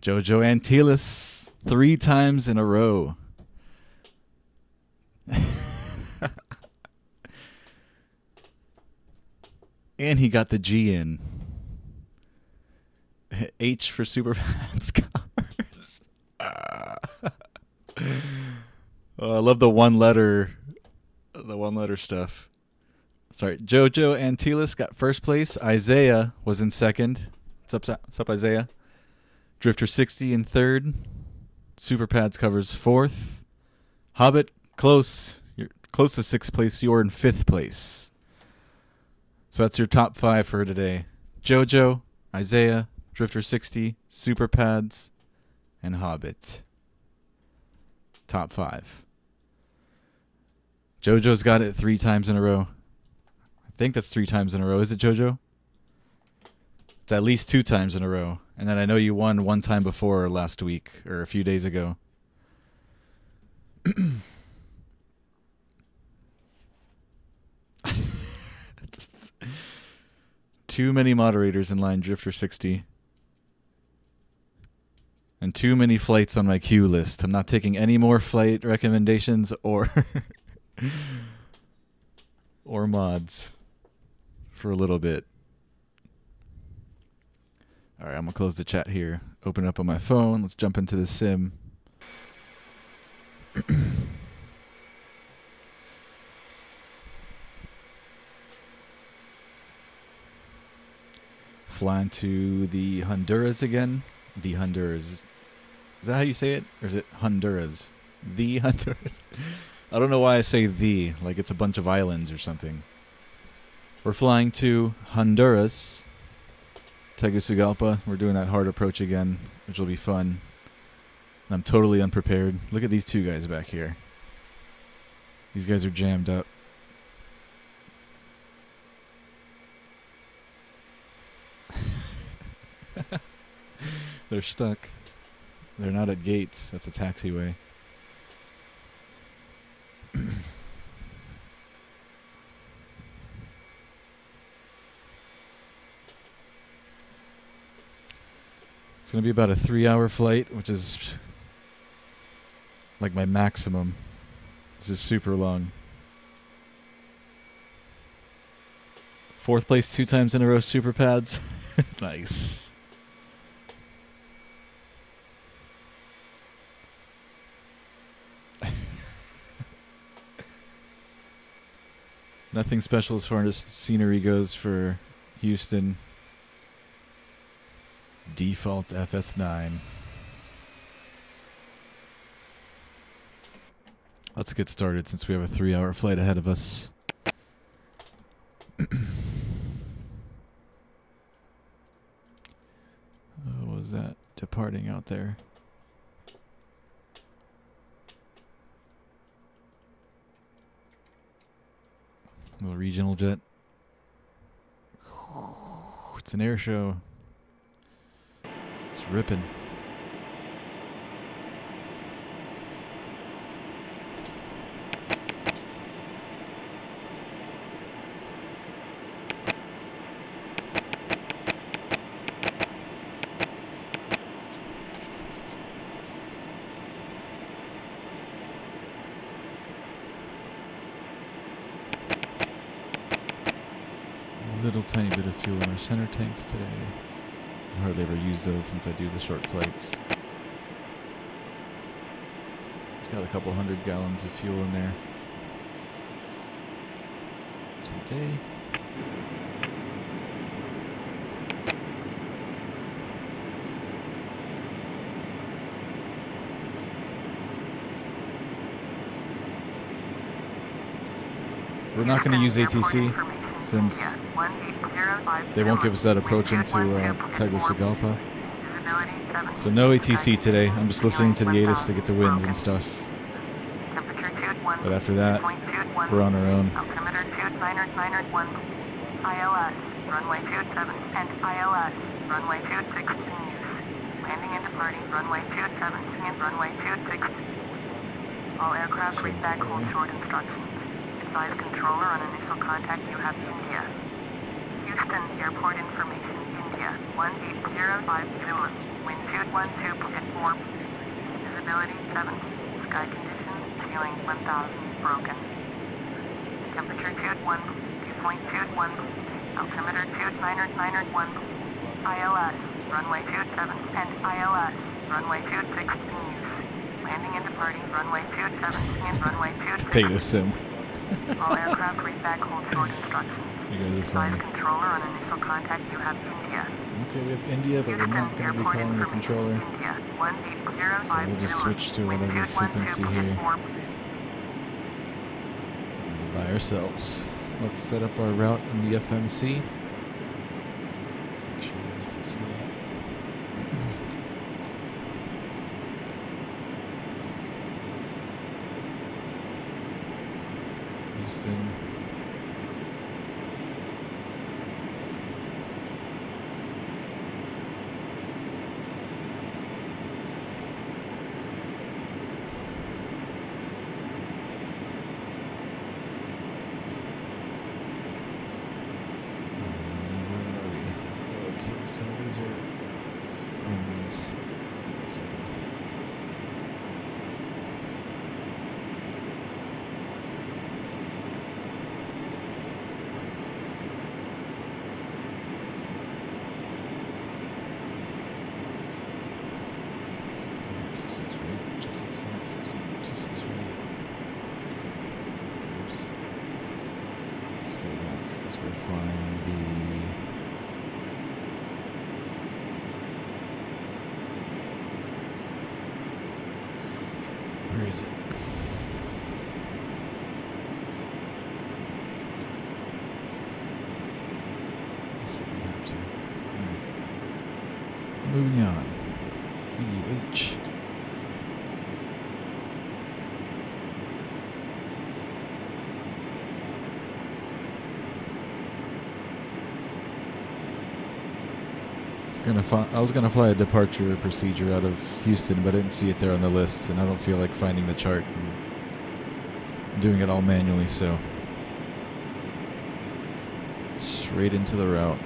Jojo Antilles 3 times in a row. And he got the G in. H for super fast cars. Oh, I love the one letter stuff. Sorry, Jojo Antilles got first place. Isaiah was in second. What's up, Isaiah? Drifter 60 in third. Super Pads covers fourth. Hobbit, close. You're close to sixth place. You're in fifth place. So that's your top 5 for today. Jojo, Isaiah, Drifter 60, Super Pads, and Hobbit. Top 5. Jojo's got it 3 times in a row. I think that's 3 times in a row. Is it, Jojo? It's at least 2 times in a row. And then I know you won 1 time before last week or a few days ago. Too many moderators in line, Drifter 60. And too many flights on my queue list. I'm not taking any more flight recommendations or or mods for a little bit. All right, I'm going to close the chat here. Open it up on my phone. Let's jump into the sim. Flying to the Honduras again. The Honduras. Is that how you say it? Or is it Honduras? The Honduras. I don't know why I say the, like it's a bunch of islands or something. We're flying to Honduras. Tegucigalpa. We're doing that hard approach again, which will be fun. I'm totally unprepared. Look at these 2 guys back here. These guys are jammed up. They're stuck. They're not at gates. That's a taxiway. It's going to be about a 3-hour flight, which is like my maximum. This is super long. 4th place 2 times in a row, Super Pads. Nice. Nothing special as far as scenery goes for Houston. Default FS9. Let's get started since we have a 3-hour flight ahead of us. What was that departing out there? Little regional jet. It's an air show. It's ripping. Little tiny bit of fuel in our center tanks today. I hardly ever use those since I do the short flights. It's got a couple 100 gallons of fuel in there today. We're not going to use ATC since they won't give us that approach into Tegucigalpa. So no ATC today. I'm just listening to the ATIS to get the winds and stuff. But after that, we're on our own. Altimeter 2991, ILS, runway 27, and ILS, runway 26 in use. Landing and departing, runway 27 and runway 26. All aircraft reach back hold short instructions. Advise controller on initial contact you have India. Houston, airport information, India, 18050, wind 12.4. Visibility 7. Sky conditions, ceiling 1000, broken. Temperature 221, dew point 221. Altimeter 29901. ILS, runway 27, and ILS, runway 26 in use. Landing and departing runway 27 and runway 26. Potato sim. All aircraft read back hold short instructions. You guys are Advise funny. controller on initial contact you have India. Okay, we have India, but we're not going to be calling the controller. India, 18050. So we'll just switch to whatever frequency here. By ourselves. Let's set up our route in the FMC. Make sure you guys can see that. Houston. So these are runways. Wait a second. Oops. Let's go back because we're flying the. Where is it? Guess we don't have to. Alright. Moving on. KIAH. I was gonna fly a departure procedure out of Houston, but I didn't see it there on the list, and I don't feel like finding the chart and doing it all manually, so straight into the route.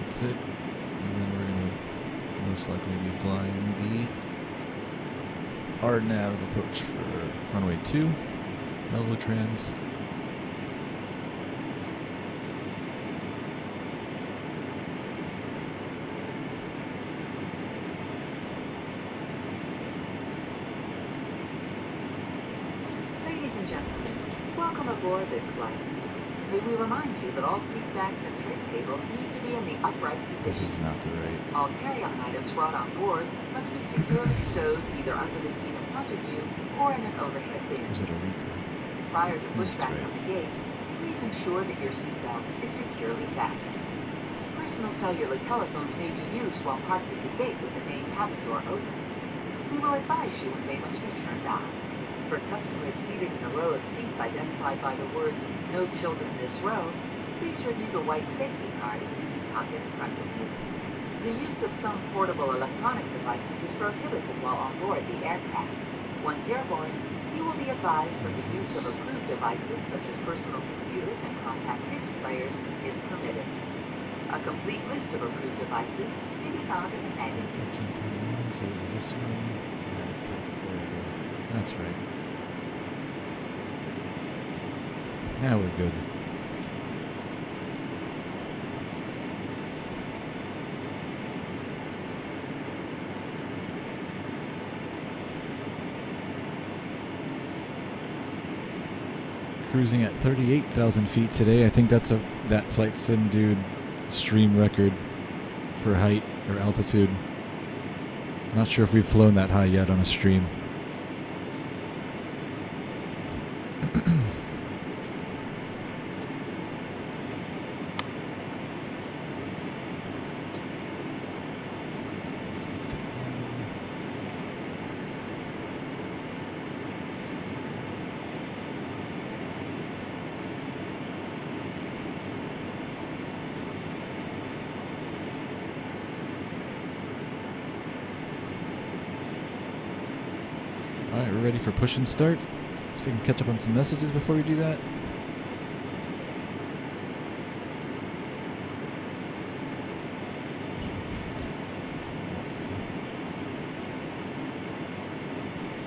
That's it. And then we're going to most likely be flying the RNAV approach for runway 2, Melvotrans. Ladies and gentlemen, welcome aboard this flight. May we remind you that all seat backs and tray tables need to be in the upright position. This is not the right. All carry-on items brought on board must be securely stowed either under the seat in front of you or in an overhead bin. Is it a retail? Prior to pushback right. from the gate, please ensure that your seatbelt is securely fastened. Personal cellular telephones may be used while parked at the gate with the main cabin door open. We will advise you when they must be turned on. For customers seated in a row of seats identified by the words, "No children this row," please review the white safety card in the seat pocket in front of you. The use of some portable electronic devices is prohibited while on board the aircraft. Once airborne, you will be advised when the use of approved devices such as personal computers and compact disc players is permitted. A complete list of approved devices may be found in the magazine. 1321, so is this one? Right, perfect, there we go. That's right. Now we're good. Cruising at 38,000 feet today. I think that's that flight sim dude stream record for height or altitude. Not sure if we've flown that high yet on a stream. Alright, we're ready for push and start. Let's see if we can catch up on some messages before we do that.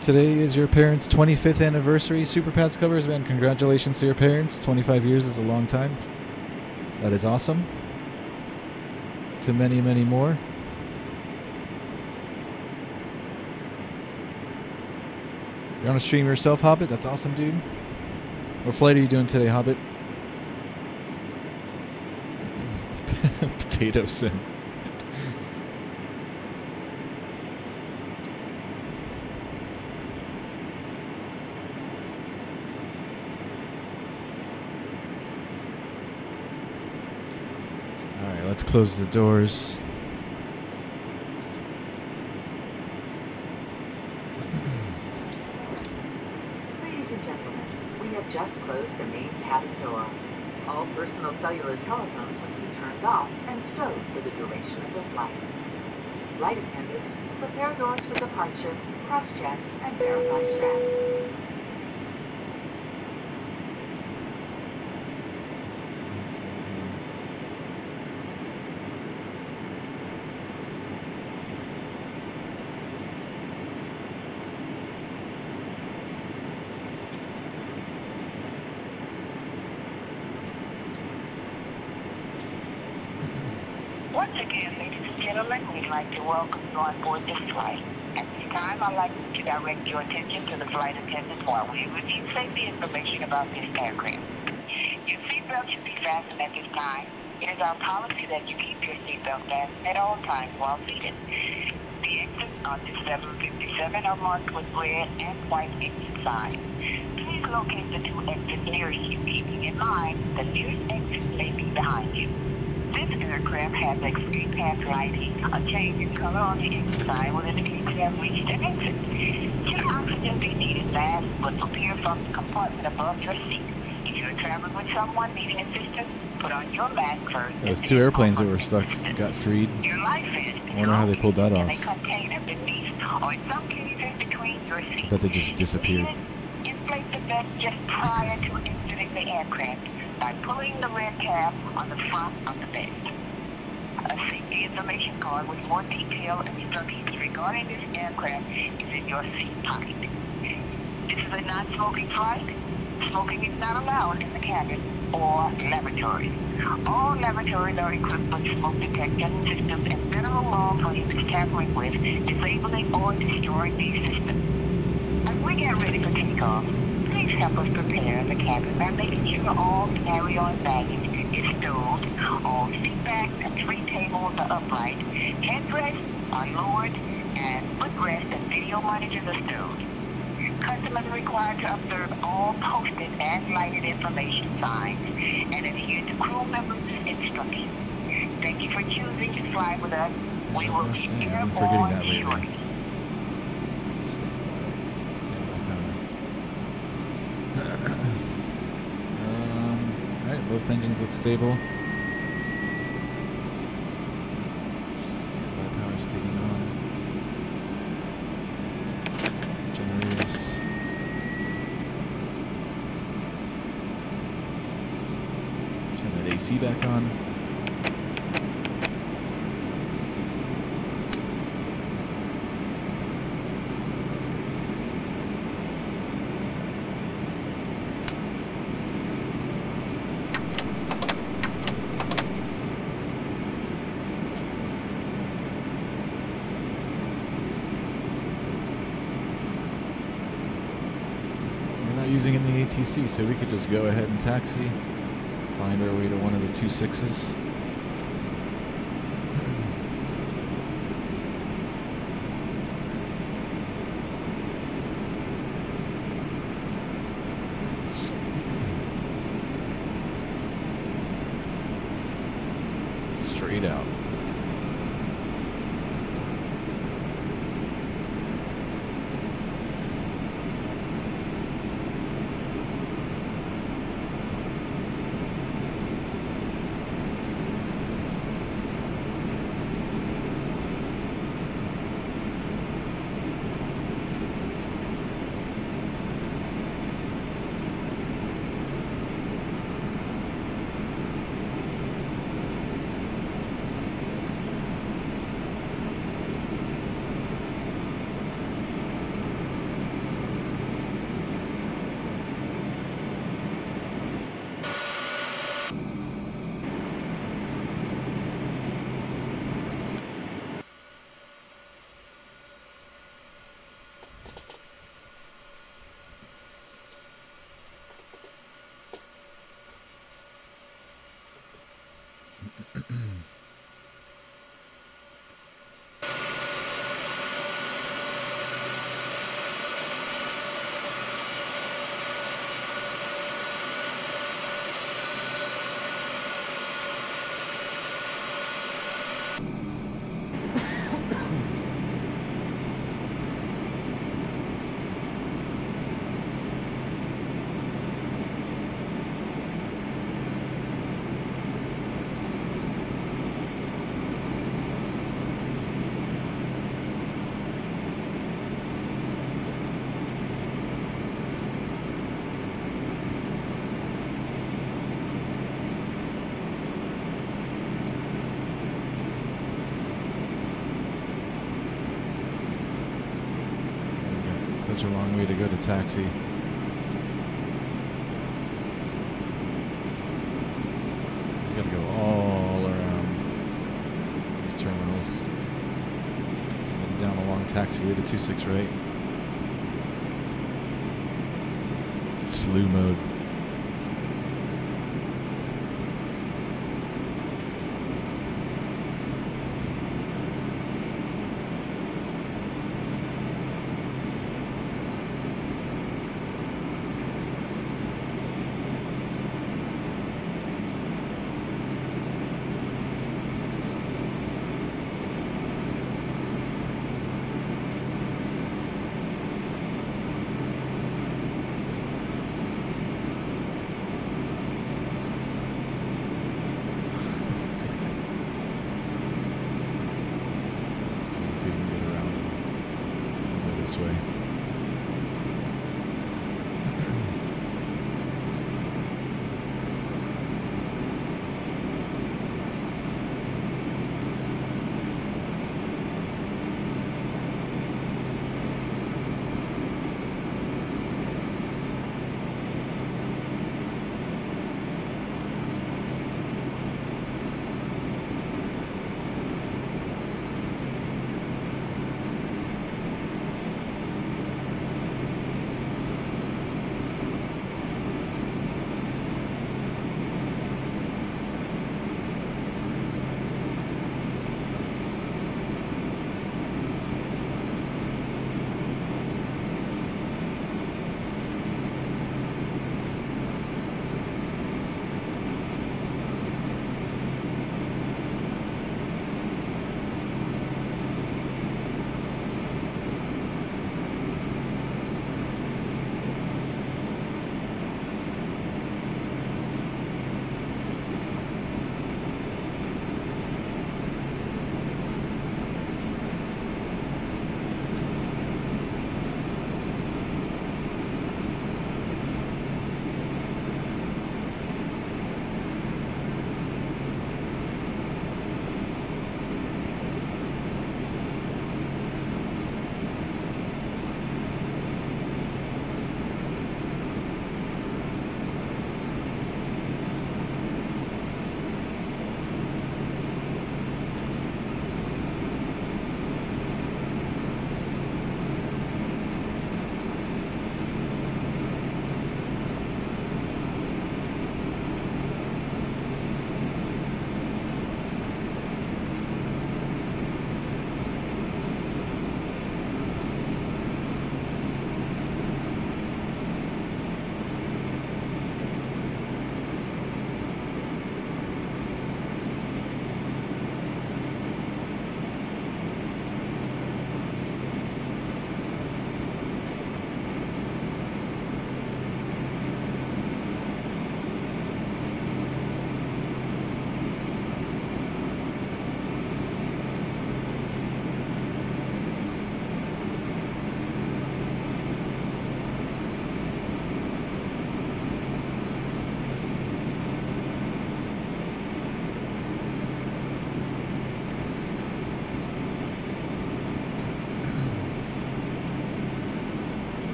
Today is your parents' 25th anniversary. Super Pats covers, man. Congratulations to your parents. 25 years is a long time. That is awesome. To many, many more. You're on a stream yourself, Hobbit? That's awesome, dude. What flight are you doing today, Hobbit? Potato sim. Alright, let's close the doors. Ladies and gentlemen, we have just closed the main cabin door. All personal cellular telephones must be turned off and stowed for the duration of the flight. Flight attendants, prepare doors for departure, cross-check, and verify straps. Once again, ladies and gentlemen, we'd like to welcome you on board this flight. At this time, I'd like to direct your attention to the flight attendants while we review safety information about this aircraft. Your seatbelt should be fastened at this time. It is our policy that you keep your seatbelt fastened at all times while seated. The exits on this 757 are marked with red and white exit signs. Please locate the two exits nearest you, keeping in mind the nearest exit may be behind you. This aircraft has extreme path lighting. A change in color on the exit sign will indicate you have reached an exit. Should oxygen be needed, masks will appear from the compartment above your seat. If you are traveling with someone needing assistance, put on your mask first. Those two airplanes that were stuck got freed. Your life vest I wonder how they pulled that off. in a container beneath, or in some cases between your seats. Bet they just disappeared. Inflate the vest just prior to exiting the aircraft by pulling the red tab on the front of the vest. A safety information card with more detailed instructions regarding this aircraft is in your seat pocket. This is a non-smoking flight. Smoking is not allowed in the cabin or lavatories. All lavatories are equipped with smoke detection systems, and federal law prohibits tampering with, disabling, or destroying these systems. As we get ready for takeoff, please help us prepare the cabin by making sure all carry-on baggage is stowed, all seat backs and tray tables are upright, headrests are lowered, and footrests and video monitors are stowed. Customers are required to observe all posted and lighted information signs and adhere to crew members' instructions. Thank you for choosing to fly with us. We will be I've been forgetting that airborne lately. shortly. Alright, both engines look stable. Standby power's kicking on. Generators. Turn that AC back on. Using any ATC, so we could just go ahead and taxi, find our way to one of the 26s. Such a long way to go to taxi. You gotta go all around these terminals. And down a long taxiway to 268. Slew mode. This way.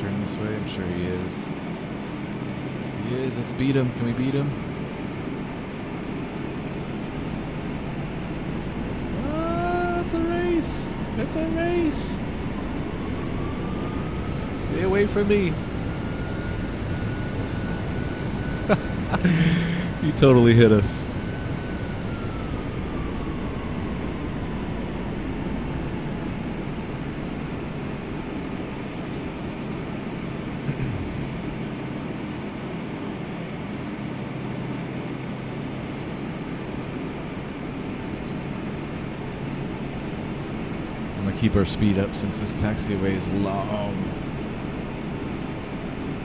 turn this way? I'm sure he is. He is. Let's beat him. Can we beat him? It's a race. It's a race. Stay away from me. He totally hit us. I'm gonna keep our speed up since this taxiway is long.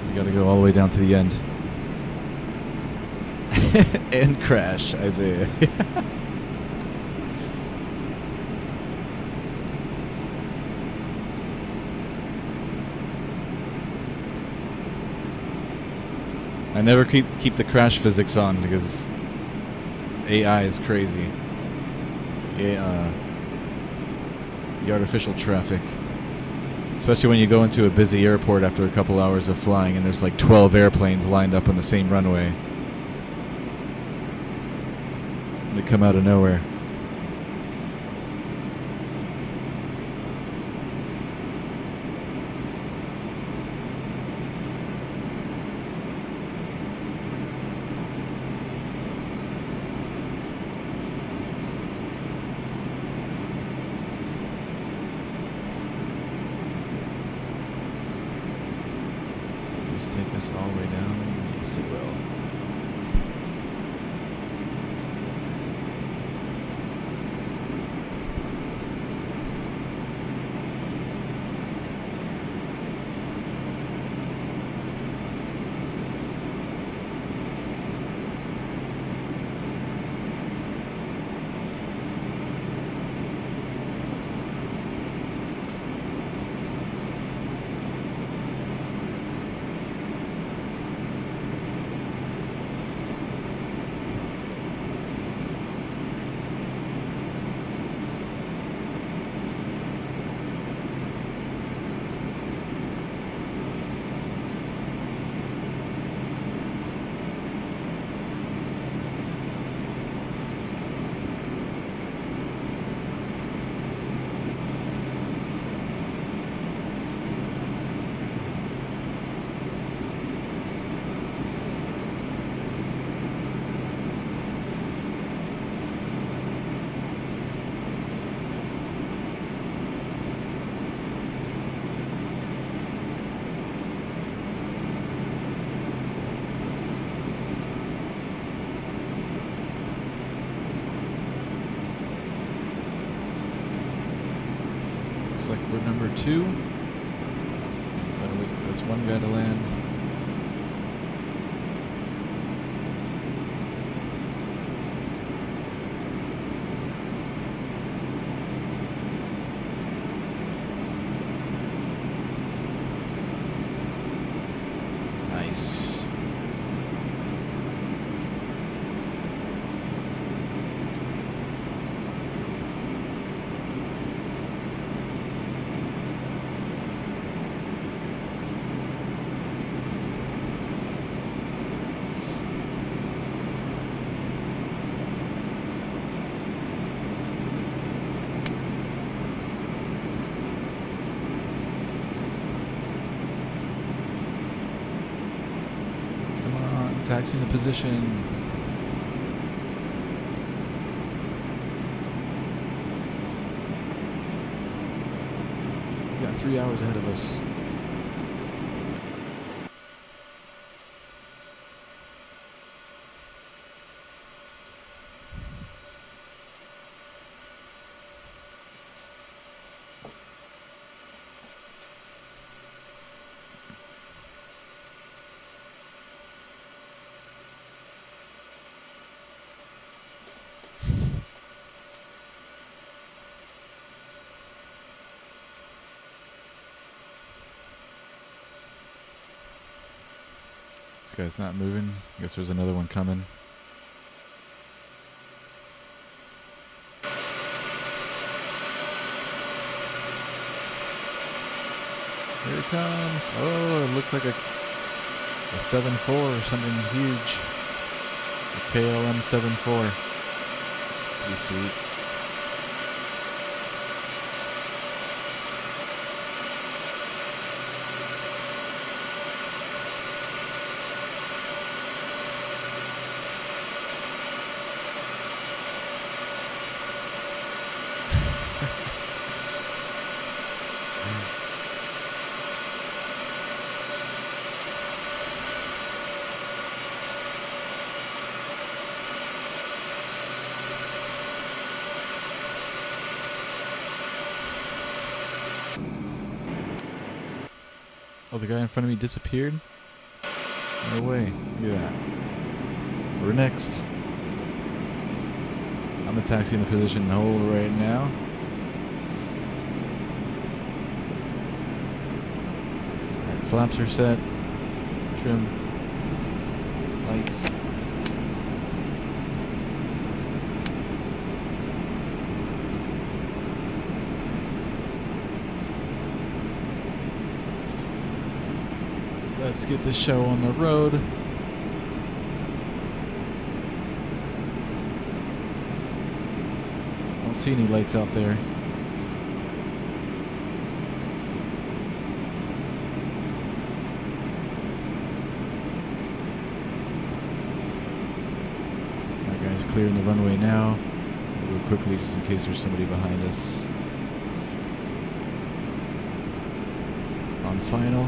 We gotta go all the way down to the end. And crash, Isaiah. I never keep the crash physics on because AI is crazy. Yeah, the artificial traffic. Especially when you go into a busy airport after a couple hours of flying and there's like 12 airplanes lined up on the same runway. They come out of nowhere. Does this take us all the way down? Yes, it will. Looks like we're number 2. Gotta wait for this one guy to land. Nice. Taxiing the position. We got 3 hours ahead of us. This guy's not moving. I guess there's another one coming. Here it comes. Oh, it looks like a 7.4 or something huge. A KLM 7.4. This is pretty sweet. Oh, the guy in front of me disappeared? No way. Look at that. We're next. I'm the taxi in the position and hold right now. Alright, flaps are set. Trim. Lights. Let's get the show on the road. Don't see any lights out there. That guy's clearing the runway now. We'll go quickly just in case there's somebody behind us. On final.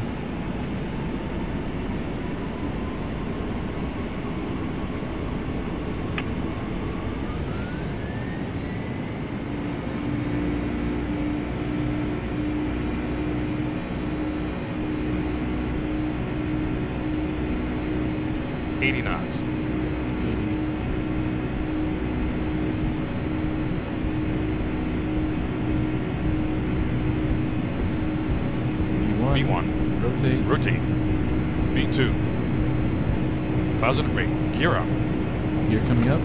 knots. V1. Rotate. Rotate. V2. 1,000 degree. Gear up. Gear coming up.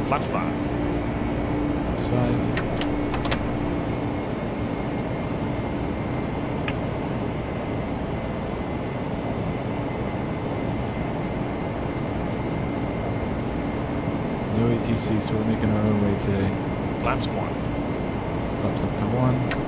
Flaps 5. Flaps 5. No ATC, so we're making our own way today. Flaps 1. Flaps up to 1.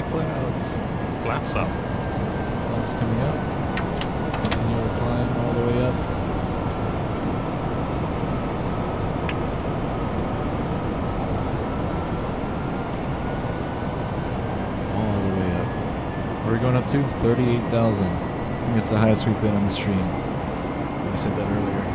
Clouds. Flaps up. Flaps coming up. Let's continue our climb all the way up. All the way up. What are we going up to? 38,000. I think it's the highest we've been on the stream. I said that earlier.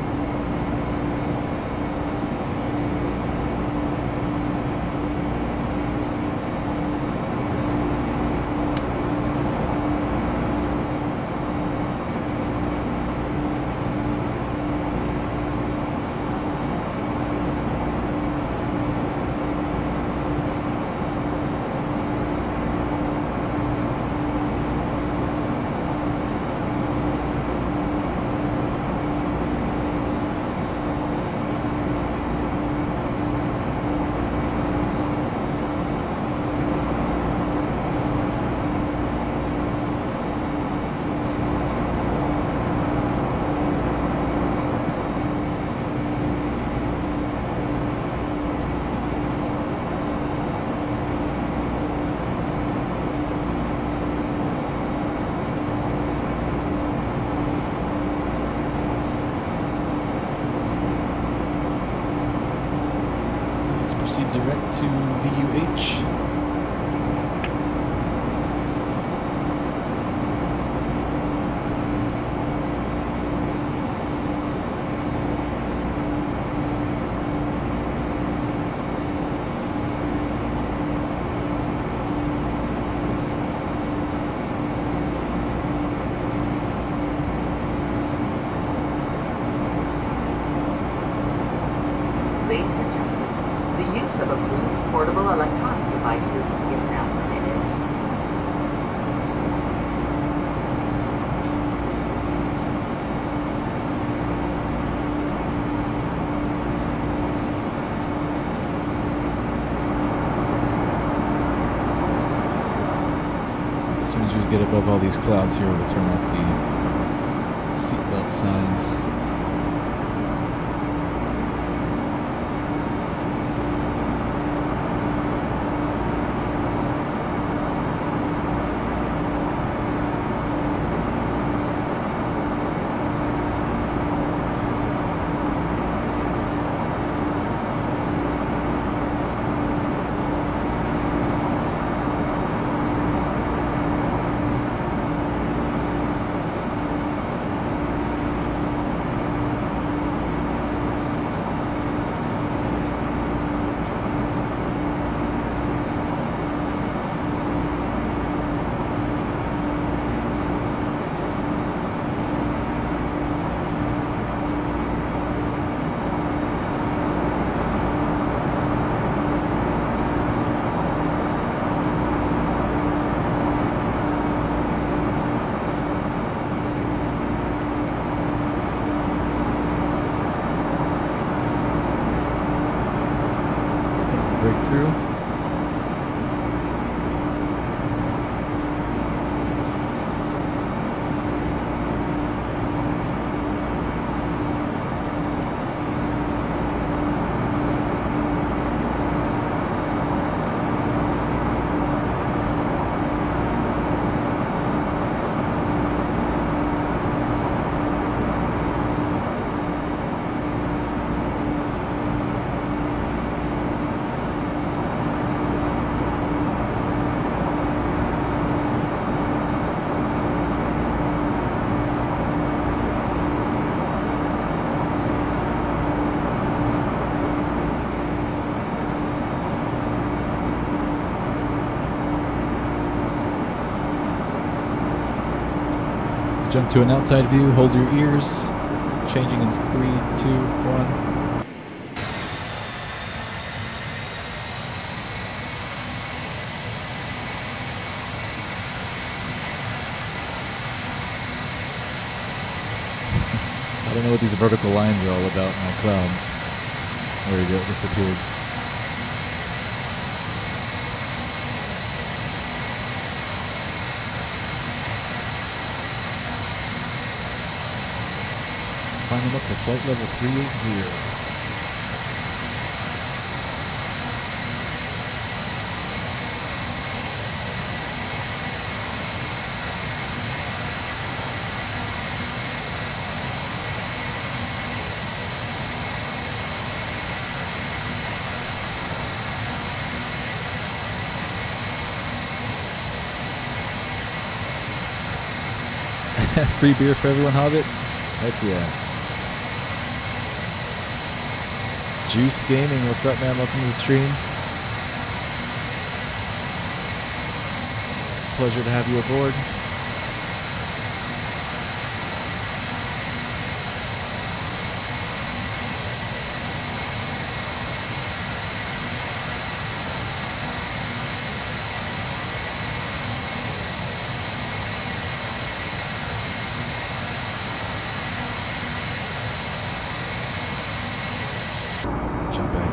Proceed direct to VUH. Ladies and gentlemen, the use of approved portable electronic devices is now permitted. As soon as we get above all these clouds here, we'll turn off the seatbelt signs. Breakthrough. Jump to an outside view, hold your ears, changing in 3, 2, 1. I don't know what these vertical lines are all about in my clouds. There we go, it disappeared. Climbing up to flight level 380. Free beer for everyone, Hobbit? Heck yeah. Juice Gaming, what's up, man? Welcome to the stream. Pleasure to have you aboard.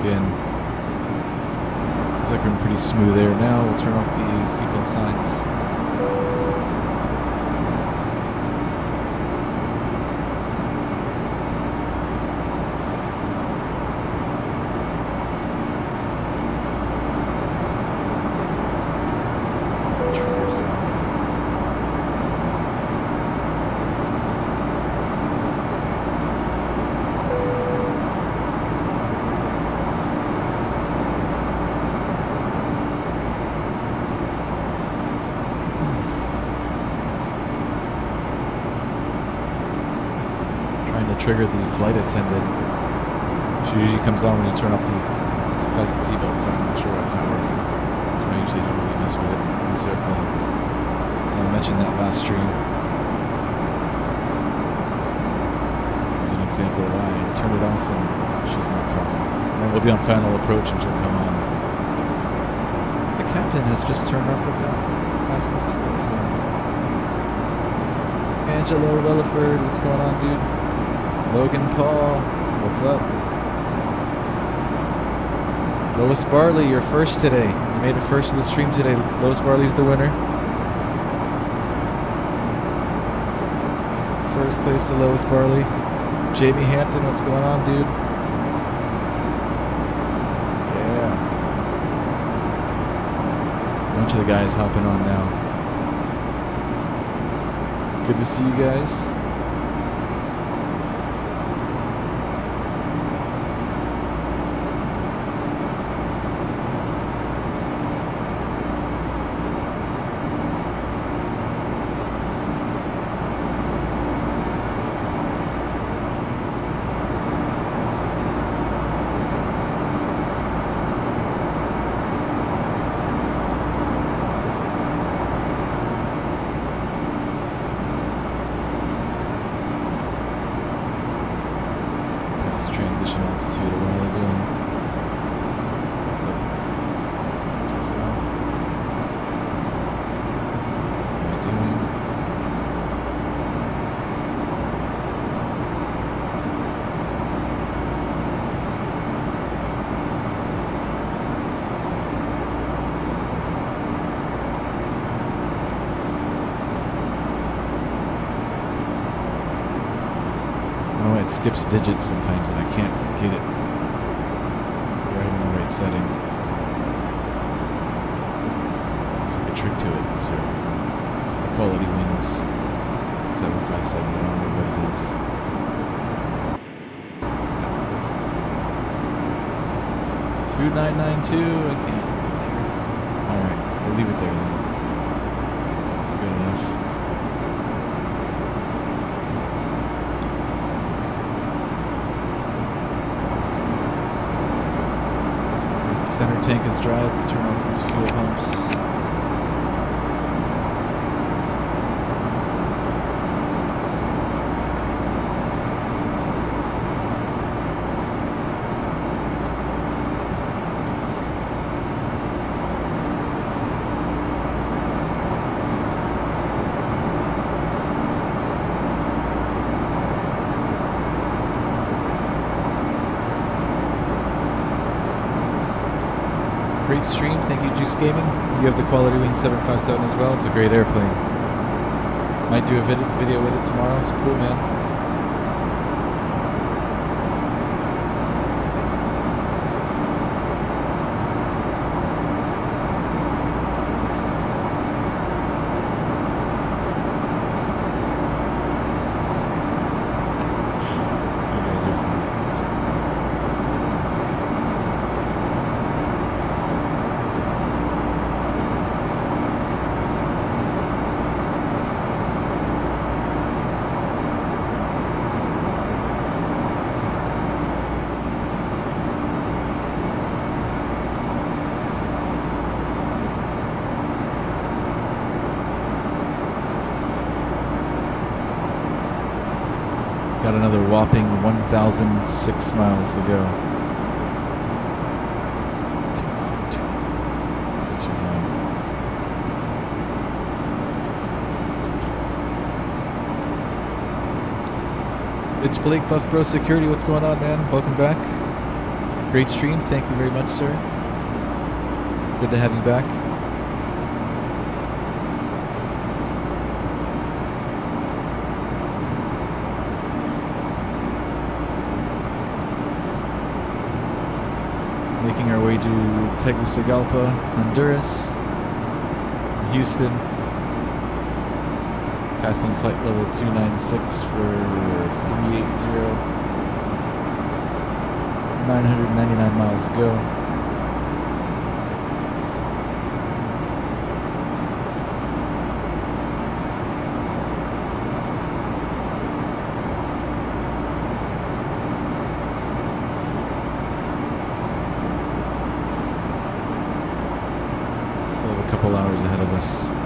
In. Looks like we're pretty smooth air now. We'll turn off the seatbelt signs. trigger the flight attendant. She usually comes on when you turn off the fasten seatbelt, so I'm not sure why it's not working. So I usually don't really mess with it in this airplane. I mentioned that last stream. This is an example of why I turned it off and she's not talking. And then we'll be on final approach and she'll come on. The captain has just turned off the fasten seatbelt, so. Angelo Rutherford, what's going on, dude? Logan Paul, what's up? Lois Barley, you're first today. You made it first of the stream today. Lois Barley's the winner. First place to Lois Barley. Jamie Hampton, what's going on, dude? Yeah. A bunch of the guys hopping on now. Good to see you guys. Transition altitude a while ago. What's up? Decimal. What am I doing? It skips digits sometimes and I can't get it right in the right setting. There's like a trick to it. So the QualityWings 757, I don't know what it is. 2992, I can't. Alright, we'll leave it there then. That's good enough. Center tank is dry. Let's turn off these fuel pumps. Great stream, thank you, Juice Gaming. You have the QualityWings 757 as well. It's a great airplane. Might do a video with it tomorrow. It's cool, man. Got another whopping 1,006 miles to go. Too long. It's too long. It's Blake Buff Bro Security. What's going on, man? Welcome back. Great stream. Thank you very much, sir. Good to have you back. Making our way to Tegucigalpa, Honduras, from Houston, passing flight level 296 for 380, 999 miles to go. couple hours ahead of us.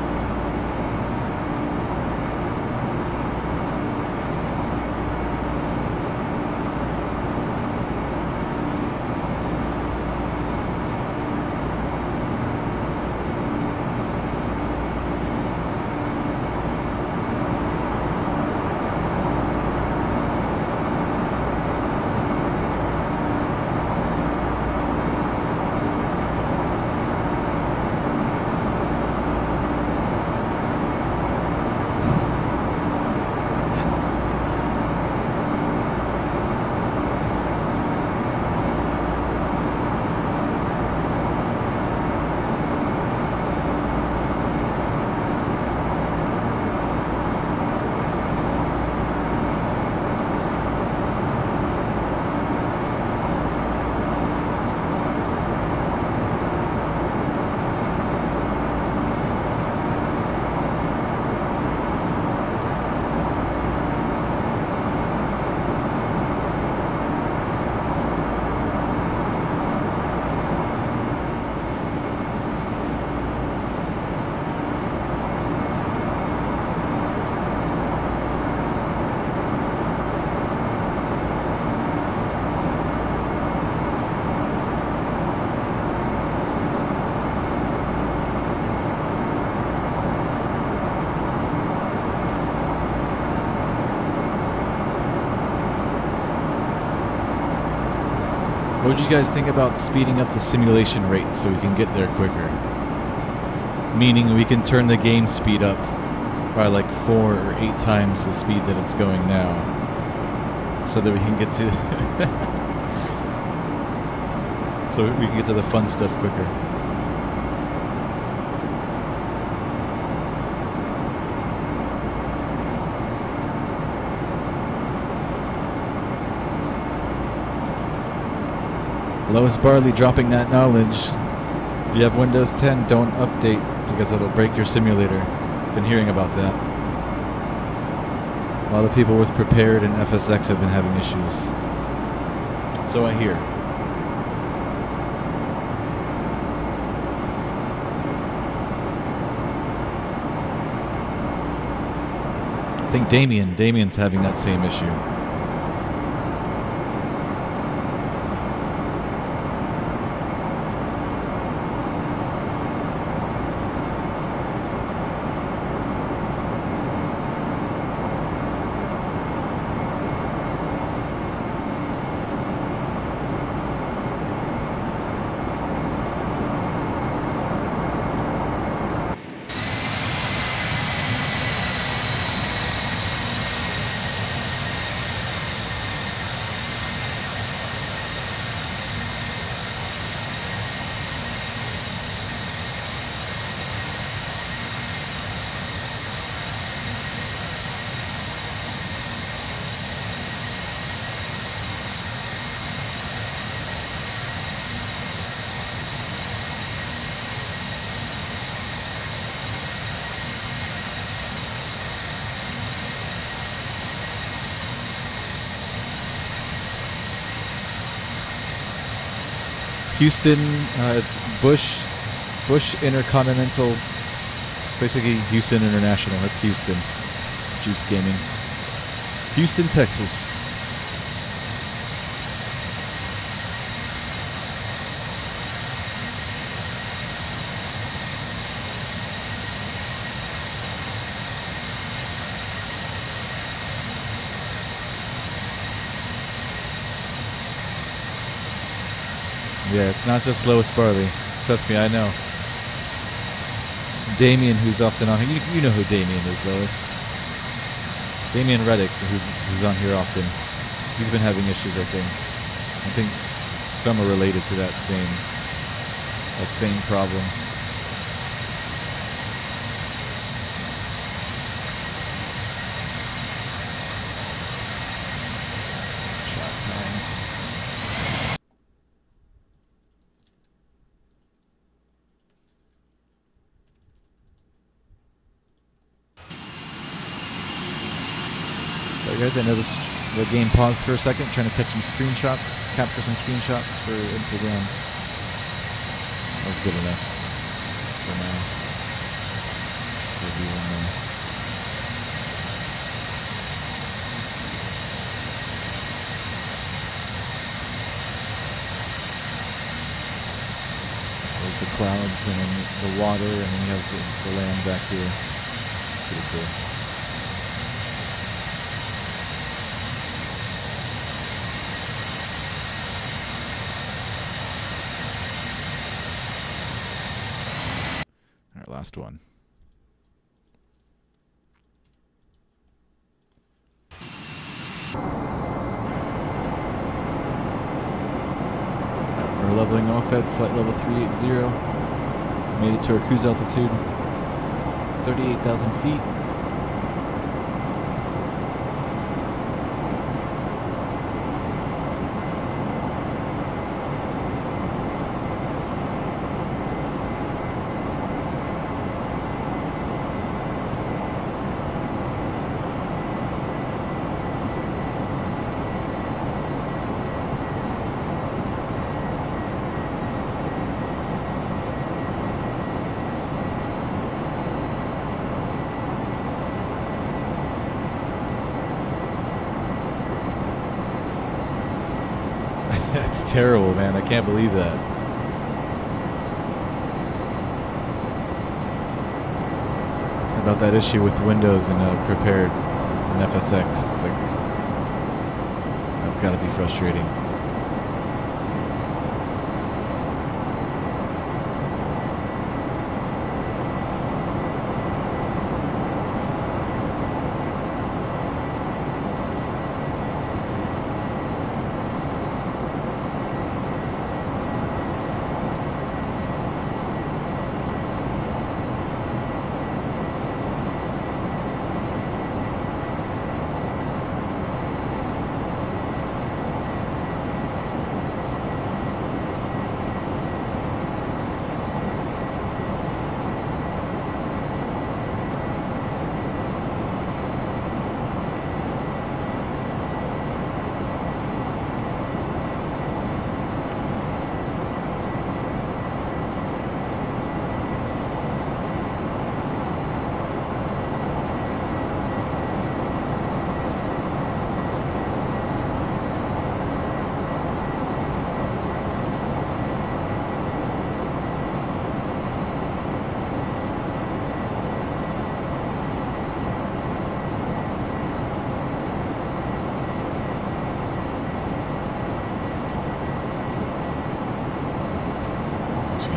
What would you guys think about speeding up the simulation rate so we can get there quicker? Meaning we can turn the game speed up by like 4 or 8 times the speed that it's going now, so that we can get to so we can get to the fun stuff quicker. Lois Barley dropping that knowledge. If you have Windows 10, don't update because it'll break your simulator. I've been hearing about that. A lot of people with Prepared and FSX have been having issues. So I hear. I think Damien's having that same issue. Houston, it's Bush Intercontinental, basically Houston International. That's Houston. Juice Gaming. Houston, Texas. Yeah, it's not just Lois Barley. Trust me, I know. Damien, who's often on here. You know who Damien is, Lois. Damien Reddick, who's on here often. He's been having issues, I think. I think some are related to that same problem. Guys, I know the game paused for a second, trying to catch some screenshots, capture some screenshots for Instagram. That was good enough for now. There'll be one more. There's the clouds and then the water, and then you have the land back here. It's pretty cool. All right, last one. We're leveling off at flight level 380. Made it to our cruise altitude, 38,000 feet. That's terrible, man. I can't believe that. About that issue with Windows and Prepared and FSX. It's like, that's got to be frustrating.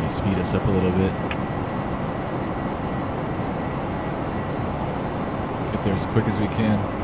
Speed us up a little bit. Get there as quick as we can.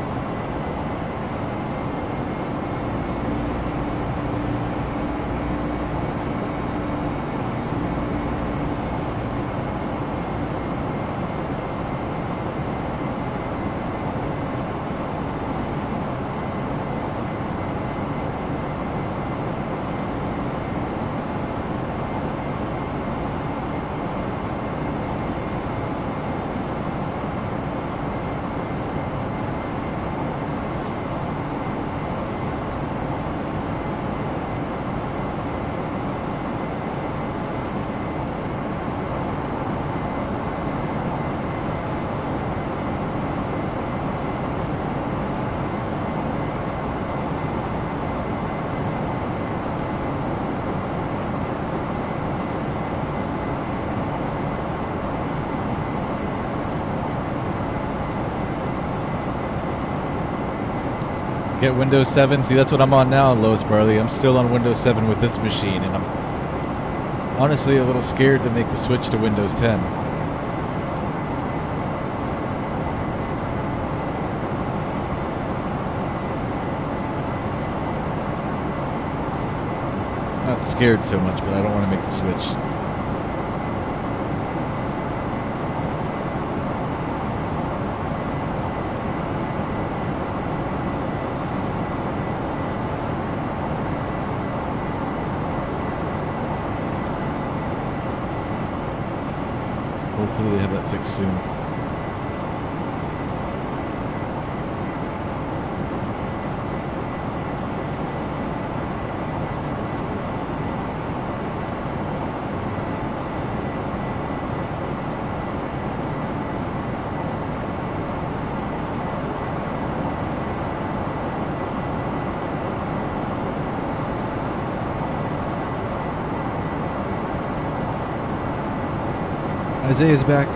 Get Windows 7. See, that's what I'm on now, Lois Barley. I'm still on Windows 7 with this machine, and I'm honestly a little scared to make the switch to Windows 10. Not scared so much, but I don't want to make the switch. Hopefully they have that fixed soon. Isaiah's back.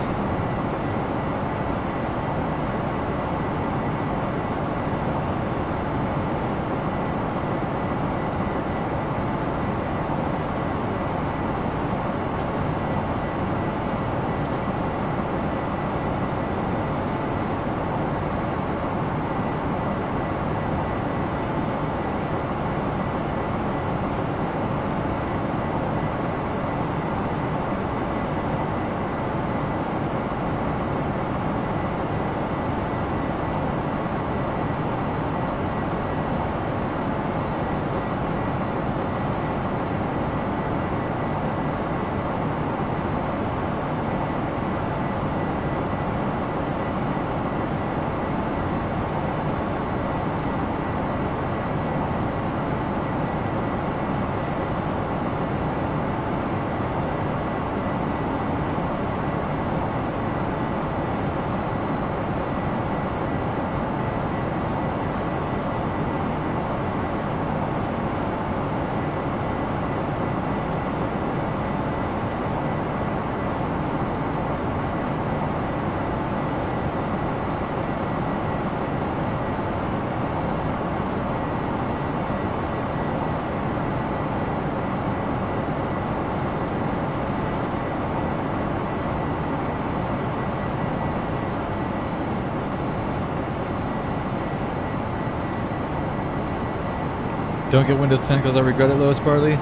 Don't get Windows 10 because I regret it, Lois Barley.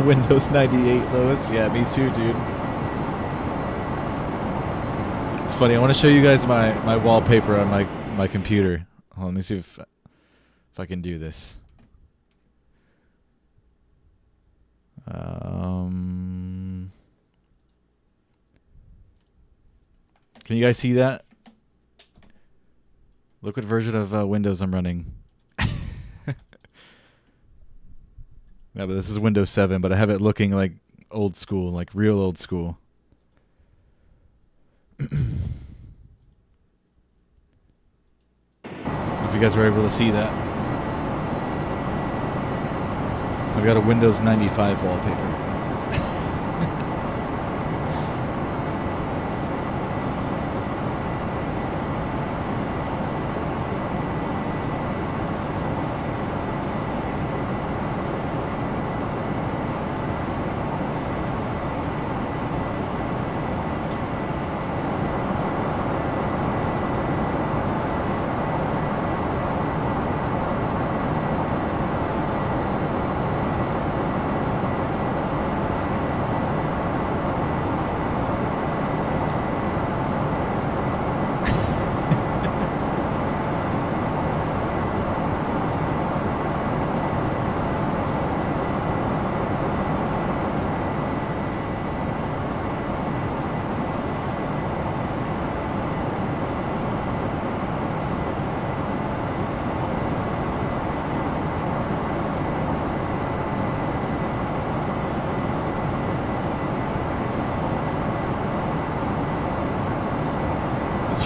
Windows 98, Lois. Yeah, me too, dude. It's funny. I want to show you guys my wallpaper on my computer. Hold on, let me see if I can do this. Can you guys see that? Look what version of Windows I'm running. Yeah, but this is Windows 7, but I have it looking like old school, like real old school. If you guys were able to see that. I've got a Windows 95 wallpaper.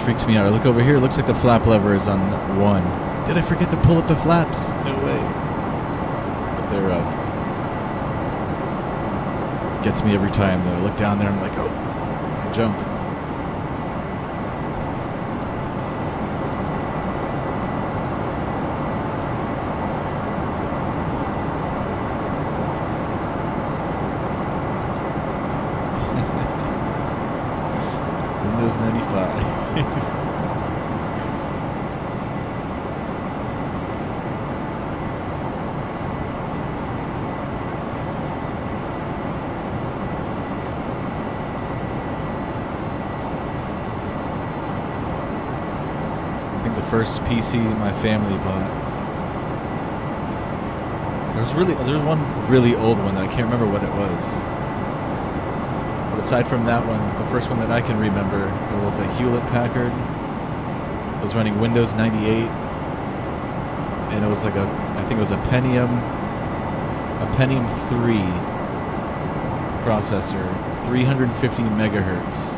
Freaks me out. I look over here, it looks like the flap lever is on 1. Did I forget to pull up the flaps? No way. But they're up. Gets me every time though. I look down there, I'm like, oh, I jump. Windows 95. I think the first PC my family bought. There's one really old one that I can't remember what it was. But aside from that one, the first one that I can remember, it was a Hewlett-Packard. It was running Windows 98, and it was like I think it was a Pentium 3 processor, 350 megahertz.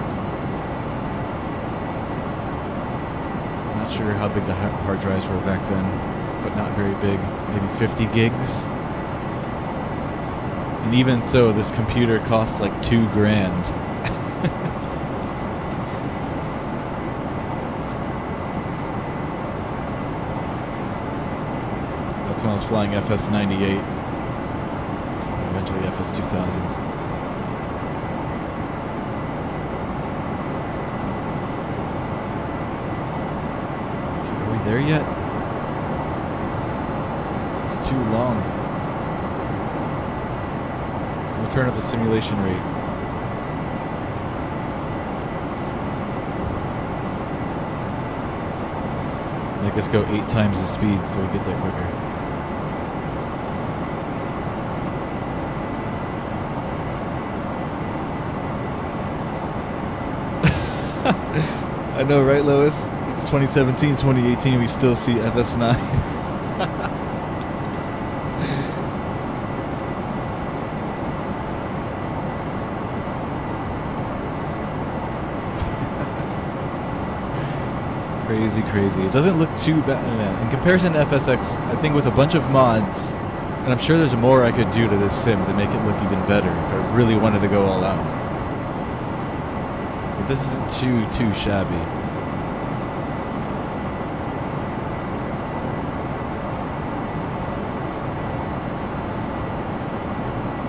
Not sure how big the hard drives were back then, but not very big, maybe 50 gigs. And even so, this computer costs like $2,000. That's when I was flying FS-98, eventually FS-2000. Dude, are we there yet? This is too long. We'll turn up the simulation rate. Make us go 8 times the speed so we get there quicker. I know, right, Lois? It's 2017, 2018, we still see FS9. Crazy, crazy. It doesn't look too bad. In comparison to FSX, I think with a bunch of mods, and I'm sure there's more I could do to this sim to make it look even better if I really wanted to go all out. But this isn't too shabby.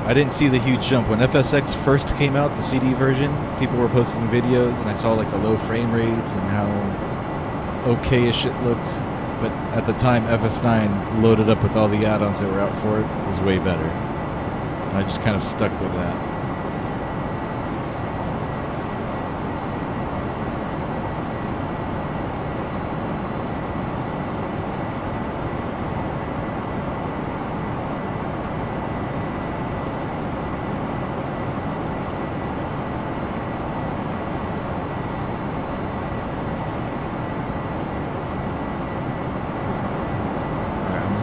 I didn't see the huge jump. When FSX first came out, the CD version, people were posting videos, and I saw like the low frame rates and how okay-ish it looked. But at the time, FS9 loaded up with all the add-ons that were out for it was way better. And I just kind of stuck with that.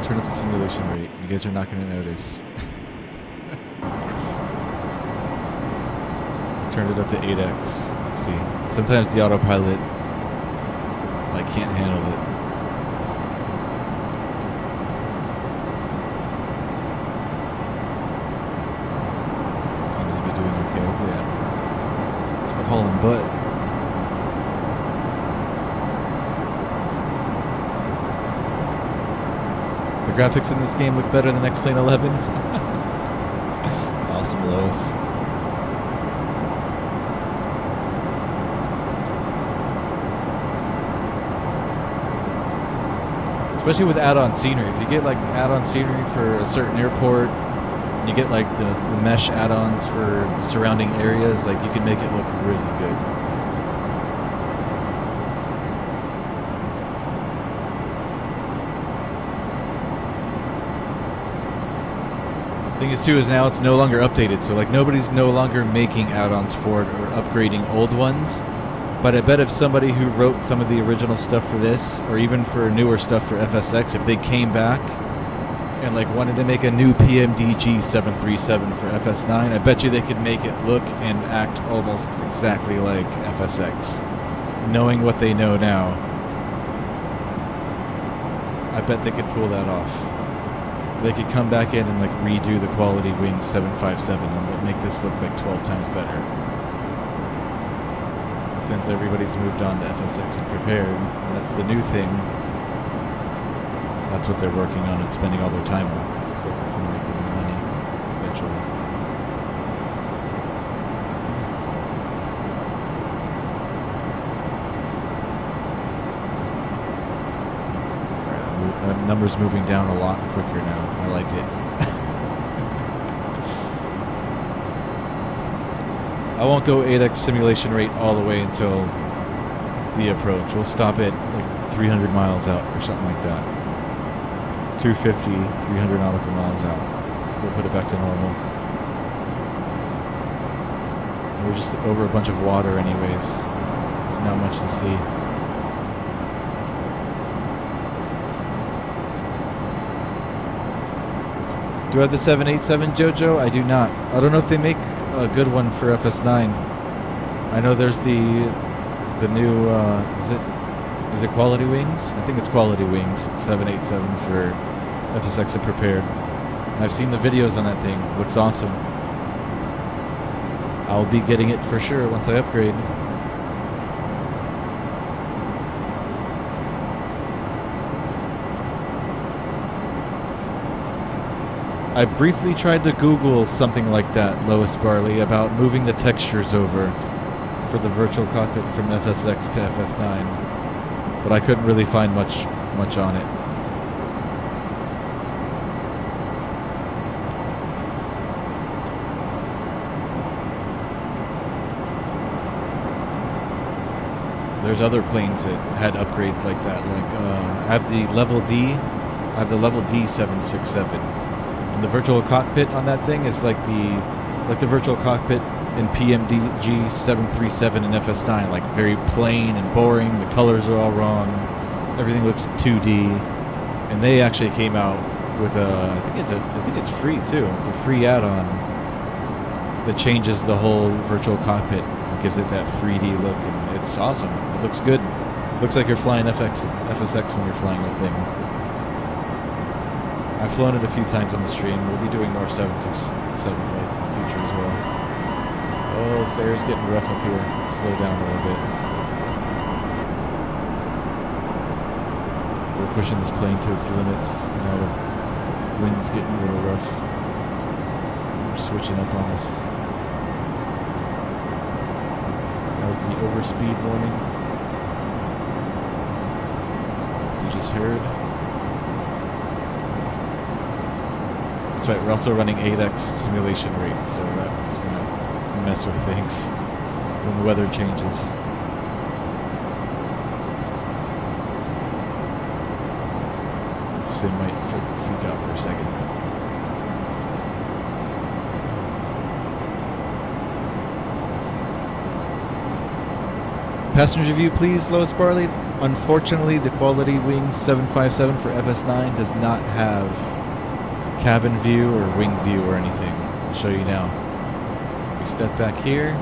Turn up the simulation rate. You guys are not going to notice. Turned it up to 8x. Let's see. Sometimes the autopilot can't handle it. Seems to be doing okay. Yeah. I'm hauling butt. The graphics in this game look better than X-Plane 11. Awesome, Lois. Especially with add-on scenery. If you get like add-on scenery for a certain airport, you get like the mesh add-ons for the surrounding areas, like you can make it look really good. Thing is too is now it's no longer updated, so like nobody's no longer making add-ons for it or upgrading old ones. But I bet if somebody who wrote some of the original stuff for this, or even for newer stuff for FSX, if they came back and like wanted to make a new PMDG 737 for FS9, I bet you they could make it look and act almost exactly like FSX. Knowing what they know now, I bet they could pull that off. They could come back in and like redo the QualityWings 757 and make this look like 12 times better. But since everybody's moved on to FSX and prepared, and that's the new thing, that's what they're working on and spending all their time on. So that's what's going to make them the money eventually. The number's moving down a lot quicker now. I like it. I won't go 8x simulation rate all the way until the approach. We'll stop at like 300 miles out or something like that. 250, 300 nautical miles out. We'll put it back to normal. We're just over a bunch of water anyways. There's not much to see. Do I have the 787 JoJo? I do not. I don't know if they make a good one for FS9. I know there's the new is it QualityWings? I think it's QualityWings 787 for FSX and Prepared. I've seen the videos on that thing. Looks awesome. I'll be getting it for sure once I upgrade. I briefly tried to Google something like that, Lois Barley, about moving the textures over for the virtual cockpit from FSX to FS9, but I couldn't really find much on it. There's other planes that had upgrades like that. Like I have the level D 767. And the virtual cockpit on that thing is like the virtual cockpit in PMDG 737 and FS9, like very plain and boring. The colors are all wrong. Everything looks 2D. And they actually came out with I think it's free too. It's a free add-on that changes the whole virtual cockpit and gives it that 3D look, and it's awesome. It looks good. Looks like you're flying FSX when you're flying that thing. I've flown it a few times on the stream. We'll be doing more 767 flights in the future as well. Oh, this air's getting rough up here. Let's slow down a little bit. We're pushing this plane to its limits. Now the wind's getting a little rough. We're switching up on us. That was the overspeed warning. You just heard. That's right, we're also running 8x simulation rate, so that's going to mess with things when the weather changes. Sim might freak out for a second. Passenger view, please, Lois Barley. Unfortunately, the QualityWings 757 for FS9 does not have cabin view or wing view or anything. I'll show you now. If we step back here,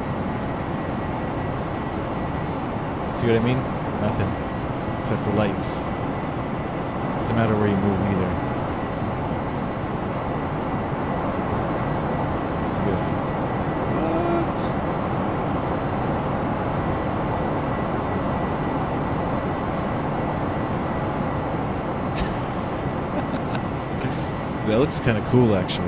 see what I mean? Nothing, except for lights. Doesn't matter where you move either. What? That looks kind of cool, actually.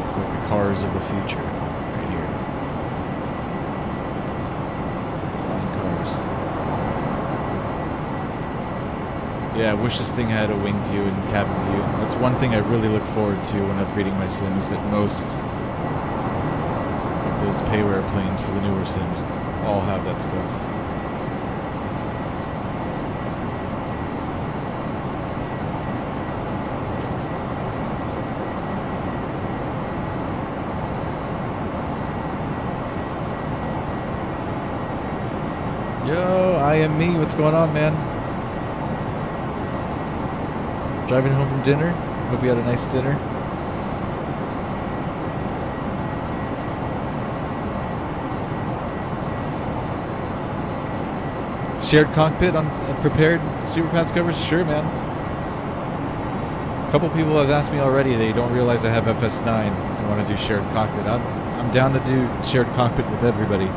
It's like the cars of the future, right here. Flying cars. Yeah, I wish this thing had a wing view and cabin view. That's one thing I really look forward to when upgrading my sim, is that most of those payware planes for the newer sims all have that stuff. Yo, I am me. What's going on, man? Driving home from dinner? Hope you had a nice dinner. Shared cockpit on prepared SuperPads covers? Sure, man. A couple people have asked me already. They don't realize I have FS9 and want to do shared cockpit. I'm down to do shared cockpit with everybody.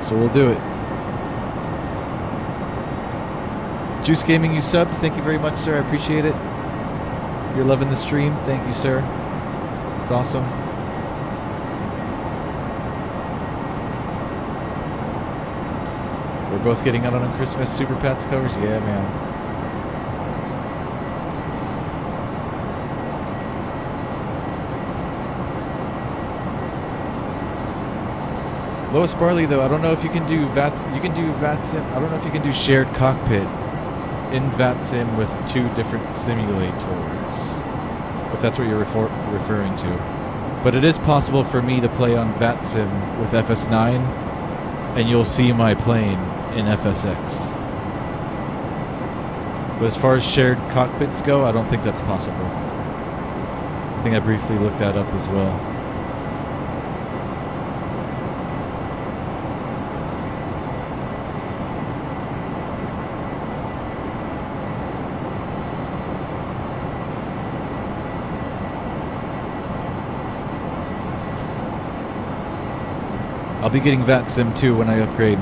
So we'll do it. Juice Gaming, you subbed. Thank you very much, sir. I appreciate it. You're loving the stream. Thank you, sir. It's awesome. We're both getting out on Christmas SuperPads covers? Yeah, man. Lois Barley, though, I don't know if you can do VATSIM. You can do VATSIM. I don't know if you can do shared cockpit in VATSIM with two different simulators, if that's what you're referring to. But it is possible for me to play on VATSIM with FS9 and you'll see my plane in FSX. But as far as shared cockpits go, I don't think that's possible. I think I briefly looked that up as well. I'll be getting VATSIM too when I upgrade.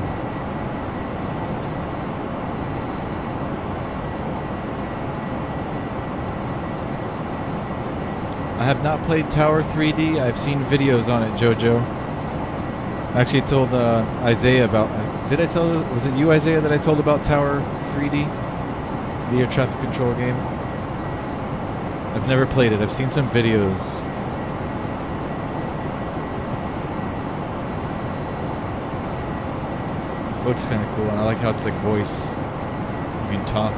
I have not played Tower 3D. I've seen videos on it, Jojo. I actually told Isaiah about... Did I tell... Was it you, Isaiah, that I told about Tower 3D? The air traffic control game? I've never played it. I've seen some videos. Looks kind of cool, and I like how it's like voice. You can talk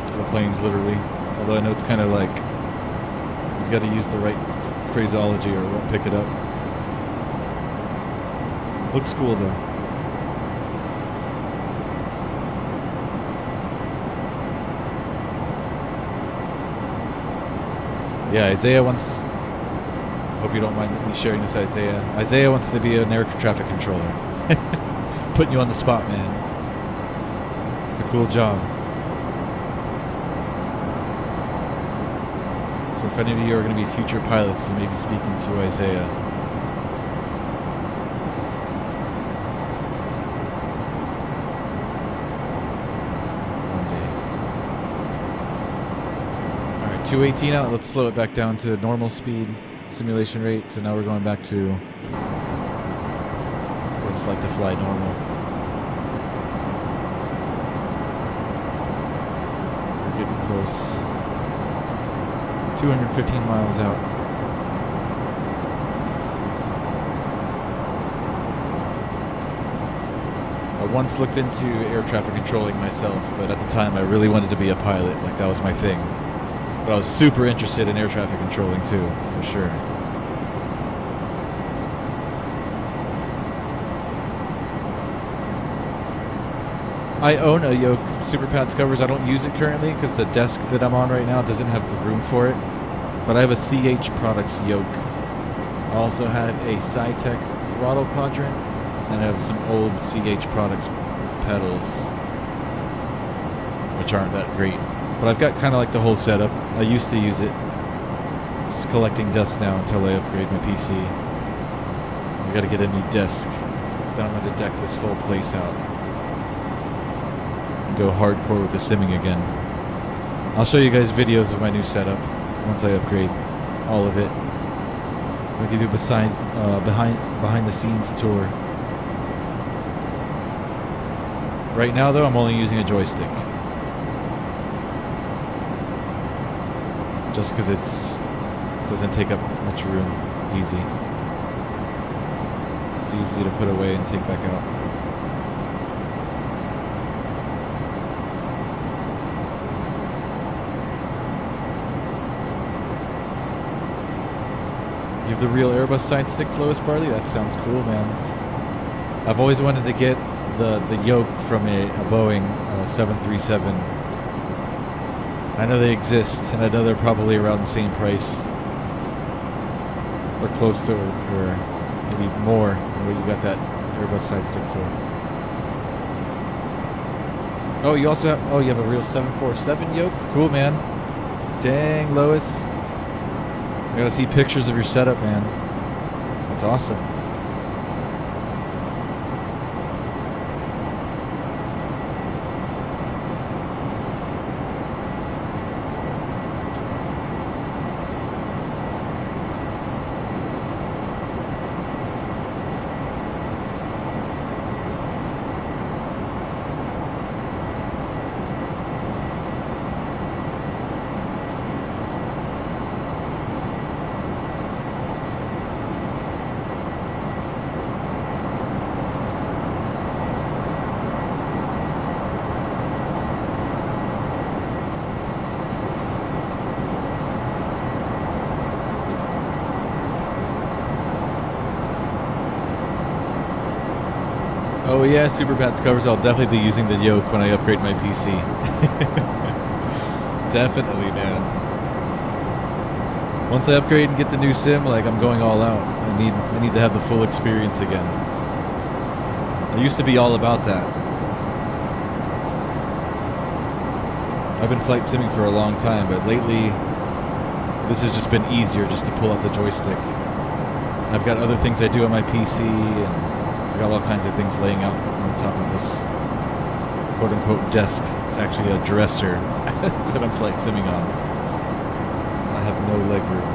to the planes literally. Although I know it's kind of like you've got to use the right phraseology or it won't pick it up. Looks cool though. Yeah, Isaiah wants... Hope you don't mind me sharing this, Isaiah. Isaiah wants to be an air traffic controller. Putting you on the spot, man. It's a cool job. So if any of you are going to be future pilots, you may be speaking to Isaiah. One day. Alright, 218 out. Let's slow it back down to normal speed simulation rate. So now we're going back to what it's like to fly normal. We're getting close. 215 miles out. I once looked into air traffic controlling myself, but at the time I really wanted to be a pilot. Like, that was my thing. But I was super interested in air traffic controlling too, for sure. I own a yoke SuperPads covers. I don't use it currently because the desk that I'm on right now doesn't have the room for it. But I have a CH Products yoke. I also have a Cytec throttle quadrant, and I have some old CH Products pedals, which aren't that great. But I've got kind of like the whole setup. I used to use it. Just collecting dust now until I upgrade my PC. I gotta get a new desk. Then I'm gonna deck this whole place out. Go hardcore with the simming again. I'll show you guys videos of my new setup once I upgrade all of it. I'll give you a behind the scenes tour. Right now though, I'm only using a joystick. Just because it's doesn't take up much room. It's easy. It's easy to put away and take back out. You have the real Airbus side stick, Lois Barley? That sounds cool, man. I've always wanted to get the yoke from a Boeing 737. I know they exist, and I know they're probably around the same price. Or close to, or maybe more than what you got that Airbus side stick for. Oh, you also have, you have a real 747 yoke? Cool, man. Dang, Lois. I gotta see pictures of your setup, man. That's awesome. Oh yeah, Super Bats covers. I'll definitely be using the yoke when I upgrade my PC. Definitely, man. Once I upgrade and get the new sim, like I'm going all out. I need to have the full experience again. I used to be all about that. I've been flight simming for a long time, but lately this has just been easier just to pull out the joystick. I've got other things I do on my PC, and I've got all kinds of things laying out on the top of this quote-unquote desk. It's actually a dresser that I'm flight simming on. I have no leg room.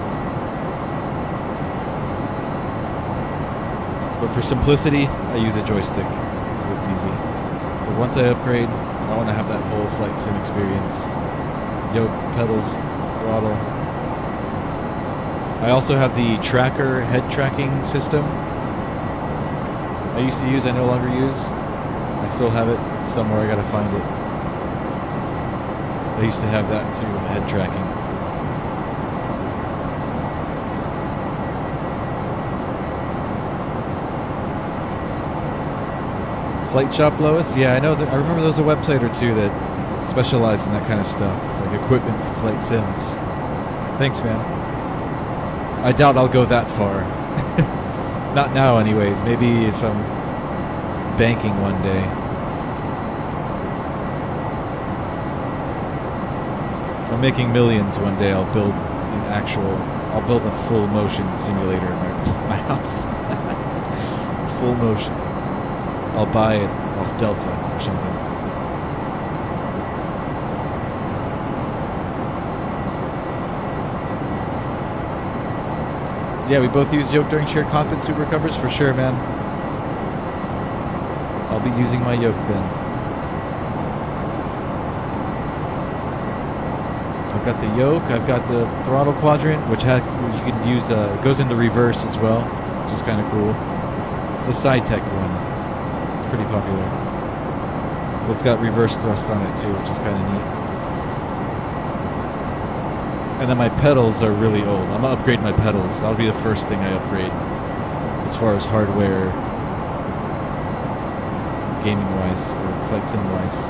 But for simplicity, I use a joystick because it's easy. But once I upgrade, I want to have that whole flight sim experience. Yoke, pedals, throttle. I also have the tracker head tracking system. I used to use, I no longer use. I still have it. It's somewhere, I gotta find it. I used to have that too, head tracking. Flight Shop, Lois? Yeah, I know. I remember there was a website or two that specialized in that kind of stuff, like equipment for flight sims. Thanks, man. I doubt I'll go that far. Not now, anyways. Maybe if I'm banking one day. If I'm making millions one day, I'll build I'll build a full motion simulator in my house. Full motion. I'll buy it off Delta or something. Yeah, we both use yoke during shared cockpit super covers for sure, man. I'll be using my yoke then. I've got the yoke, I've got the throttle quadrant, which you can use, goes into reverse as well, which is kind of cool. It's the SciTech one. It's pretty popular. But it's got reverse thrust on it too, which is kind of neat. And then my pedals are really old. I'm gonna upgrade my pedals. That'll be the first thing I upgrade as far as hardware, gaming wise, or flight sim wise.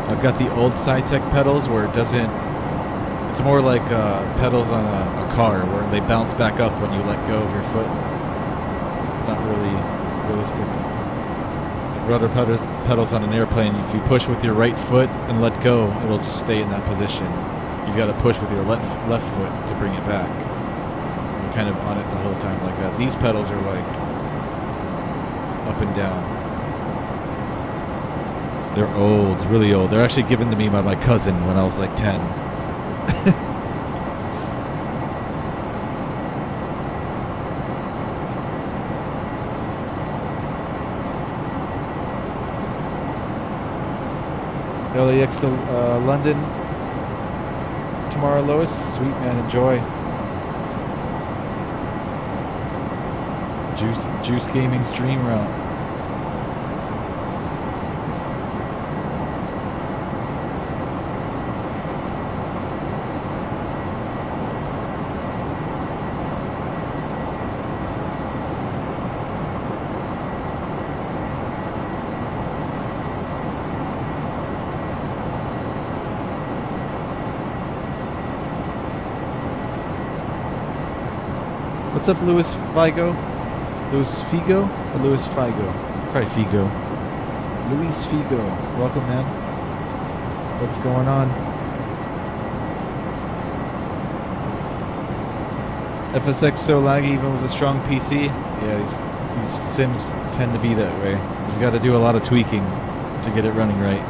I've got the old SciTech pedals where it doesn't, it's more like pedals on a car where they bounce back up when you let go of your foot. It's not really realistic. Rudder pedals on an airplane, if you push with your right foot and let go, it'll just stay in that position. You've got to push with your left foot to bring it back. You're kind of on it the whole time like that. These pedals are like up and down. They're old, really old. They're actually given to me by my cousin when I was like 10. LAX to London tomorrow, Lois. Sweet, man. Enjoy. Juice Gaming's dream route. What's up, Louis Figo? Louis Figo or Louis Figo? Probably Figo. Luis Figo. Welcome, man. What's going on? FSX so laggy even with a strong PC? Yeah, these sims tend to be that way. You've got to do a lot of tweaking to get it running right.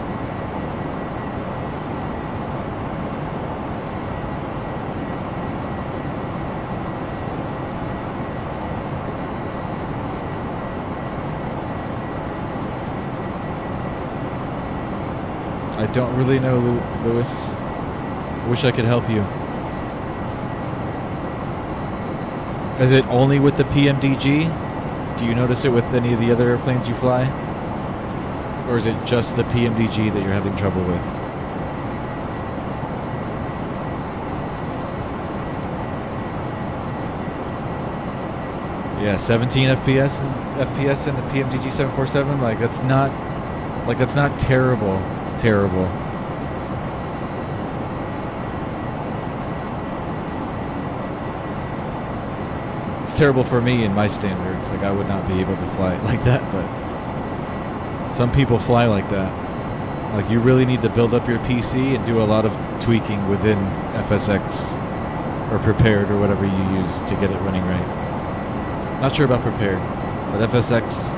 I don't really know, Lewis. Wish I could help you. Is it only with the PMDG? Do you notice it with any of the other airplanes you fly? Or is it just the PMDG that you're having trouble with? Yeah, 17 FPS in the PMTG 747. Like that's not terrible. Terrible. It's terrible for me in my standards. Like I would not be able to fly it like that, but some people fly like that. Like you really need to build up your PC and do a lot of tweaking within FSX or Prepared or whatever you use to get it running right. Not sure about Prepared, but FSX,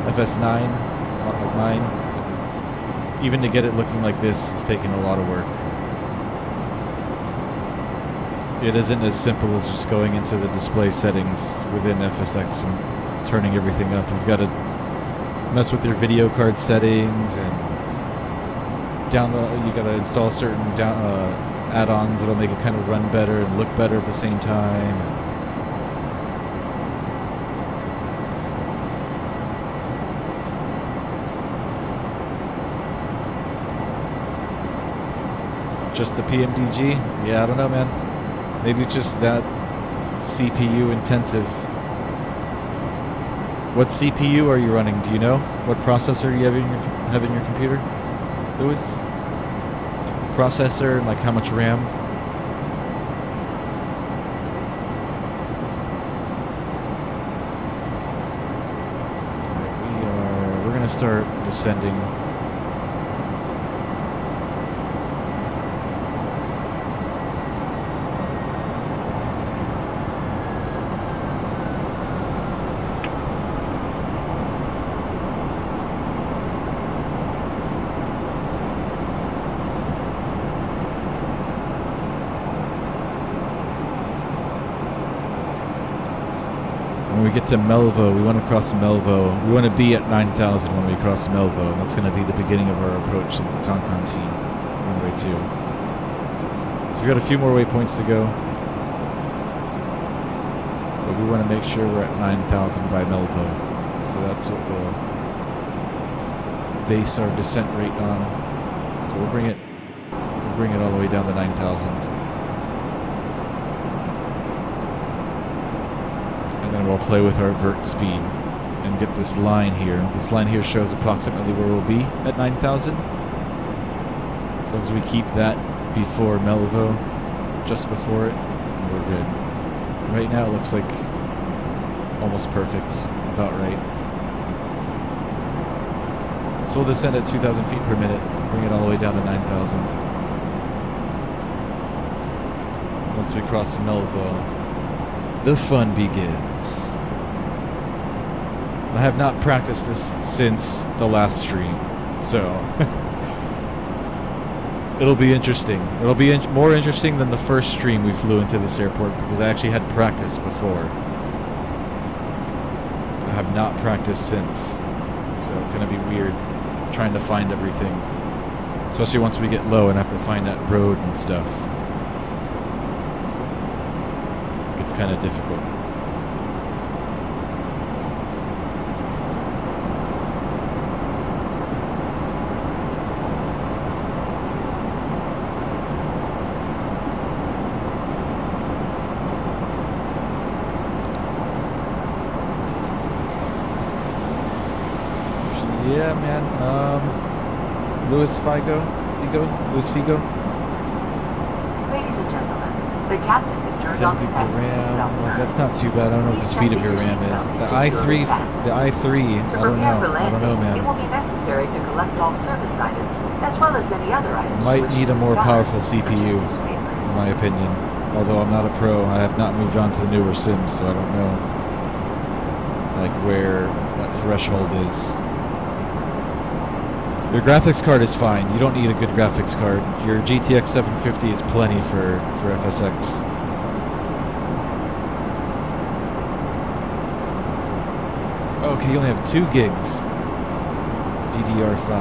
FS9, like mine, even to get it looking like this is taking a lot of work. It isn't as simple as just going into the display settings within FSX and turning everything up. You've got to mess with your video card settings and you got to install certain add-ons that'll make it kind of run better and look better at the same time. Just the PMDG? Yeah, I don't know, man. Maybe it's just that CPU intensive. What CPU are you running? Do you know? What processor you have in your computer? Lewis? Processor and like how much RAM? We're gonna start descending. When we get to Melvo, we want to cross Melvo. We want to be at 9,000 when we cross Melvo, and that's going to be the beginning of our approach into Toncontin, runway 2. So we've got a few more waypoints to go, but we want to make sure we're at 9,000 by Melvo. So that's what we'll base our descent rate on. So we'll bring it all the way down to 9,000. And then we'll play with our vert speed and get this line here. This line here shows approximately where we'll be at 9,000. As long as we keep that before Melvo, just before it, we're good. Right now it looks like almost perfect, about right. So we'll descend at 2,000 feet per minute, bring it all the way down to 9,000. Once we cross Melvo, the fun begins. I have not practiced this since the last stream, so it'll be interesting. It'll be more interesting than the first stream we flew into this airport because I actually had practice before. I have not practiced since, so it's going to be weird trying to find everything, especially once we get low and have to find that road and stuff. It's kind of difficult. Yeah, man. Louis Figo? Louis Figo? Ladies and gentlemen, the captain has turned 10 on the gigs of fasten RAM. seatbelt Well, sign. that's not too bad. I don't know what the speed of your RAM is. The i3, To I don't prepare for know, landing, man. it will be necessary to collect all service items, as well as any other items. Might you wish need to a more discard, powerful such as CPU, newspapers. in my opinion. Although I'm not a pro, I have not moved on to the newer Sims, so I don't know like where that threshold is. Your graphics card is fine. You don't need a good graphics card. Your GTX 750 is plenty for FSX. Okay, you only have 2 gigs. DDR5.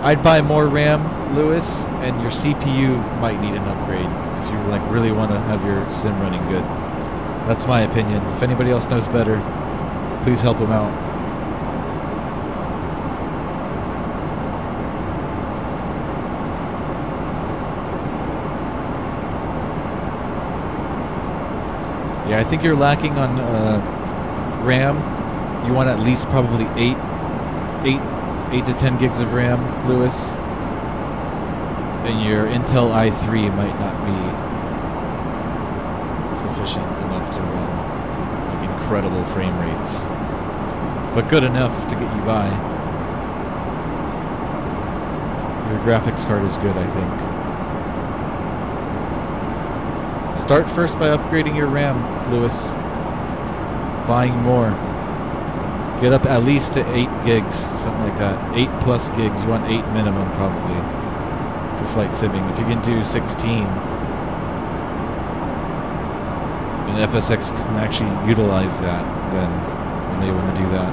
I'd buy more RAM, Lewis, and your CPU might need an upgrade if you like really want to have your sim running good. That's my opinion. If anybody else knows better, please help them out. Yeah, I think you're lacking on RAM. You want at least probably 8 to 10 gigs of RAM, Lewis. And your Intel i3 might not be sufficient enough to run like incredible frame rates, but good enough to get you by. Your graphics card is good, I think. Start first by upgrading your RAM, Lewis. Buying more. Get up at least to 8 gigs, something like that. 8 plus gigs. You want 8 minimum, probably, for flight simming. If you can do 16, and FSX can actually utilize that, then you may want to do that.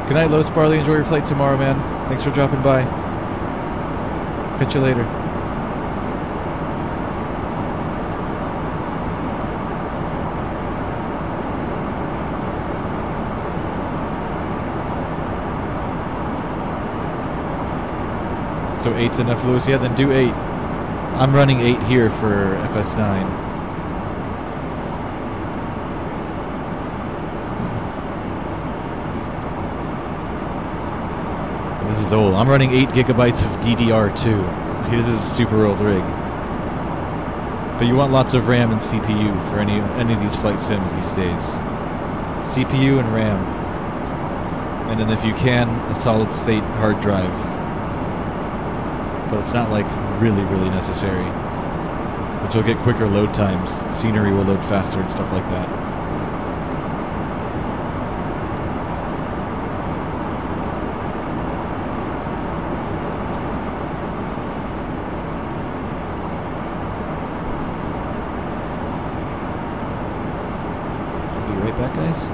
Good night, Lois Barley. Enjoy your flight tomorrow, man. Thanks for dropping by. Catch you later. So 8's enough, Lewis? Yeah, then do 8. I'm running 8 here for FS9. This is old. I'm running 8 gigabytes of DDR2. This is a super old rig. But you want lots of RAM and CPU for any of these flight sims these days. CPU and RAM. And then if you can, a solid state hard drive. But it's not like really necessary. But you'll get quicker load times. Scenery will load faster and stuff like that. I'll be right back, guys.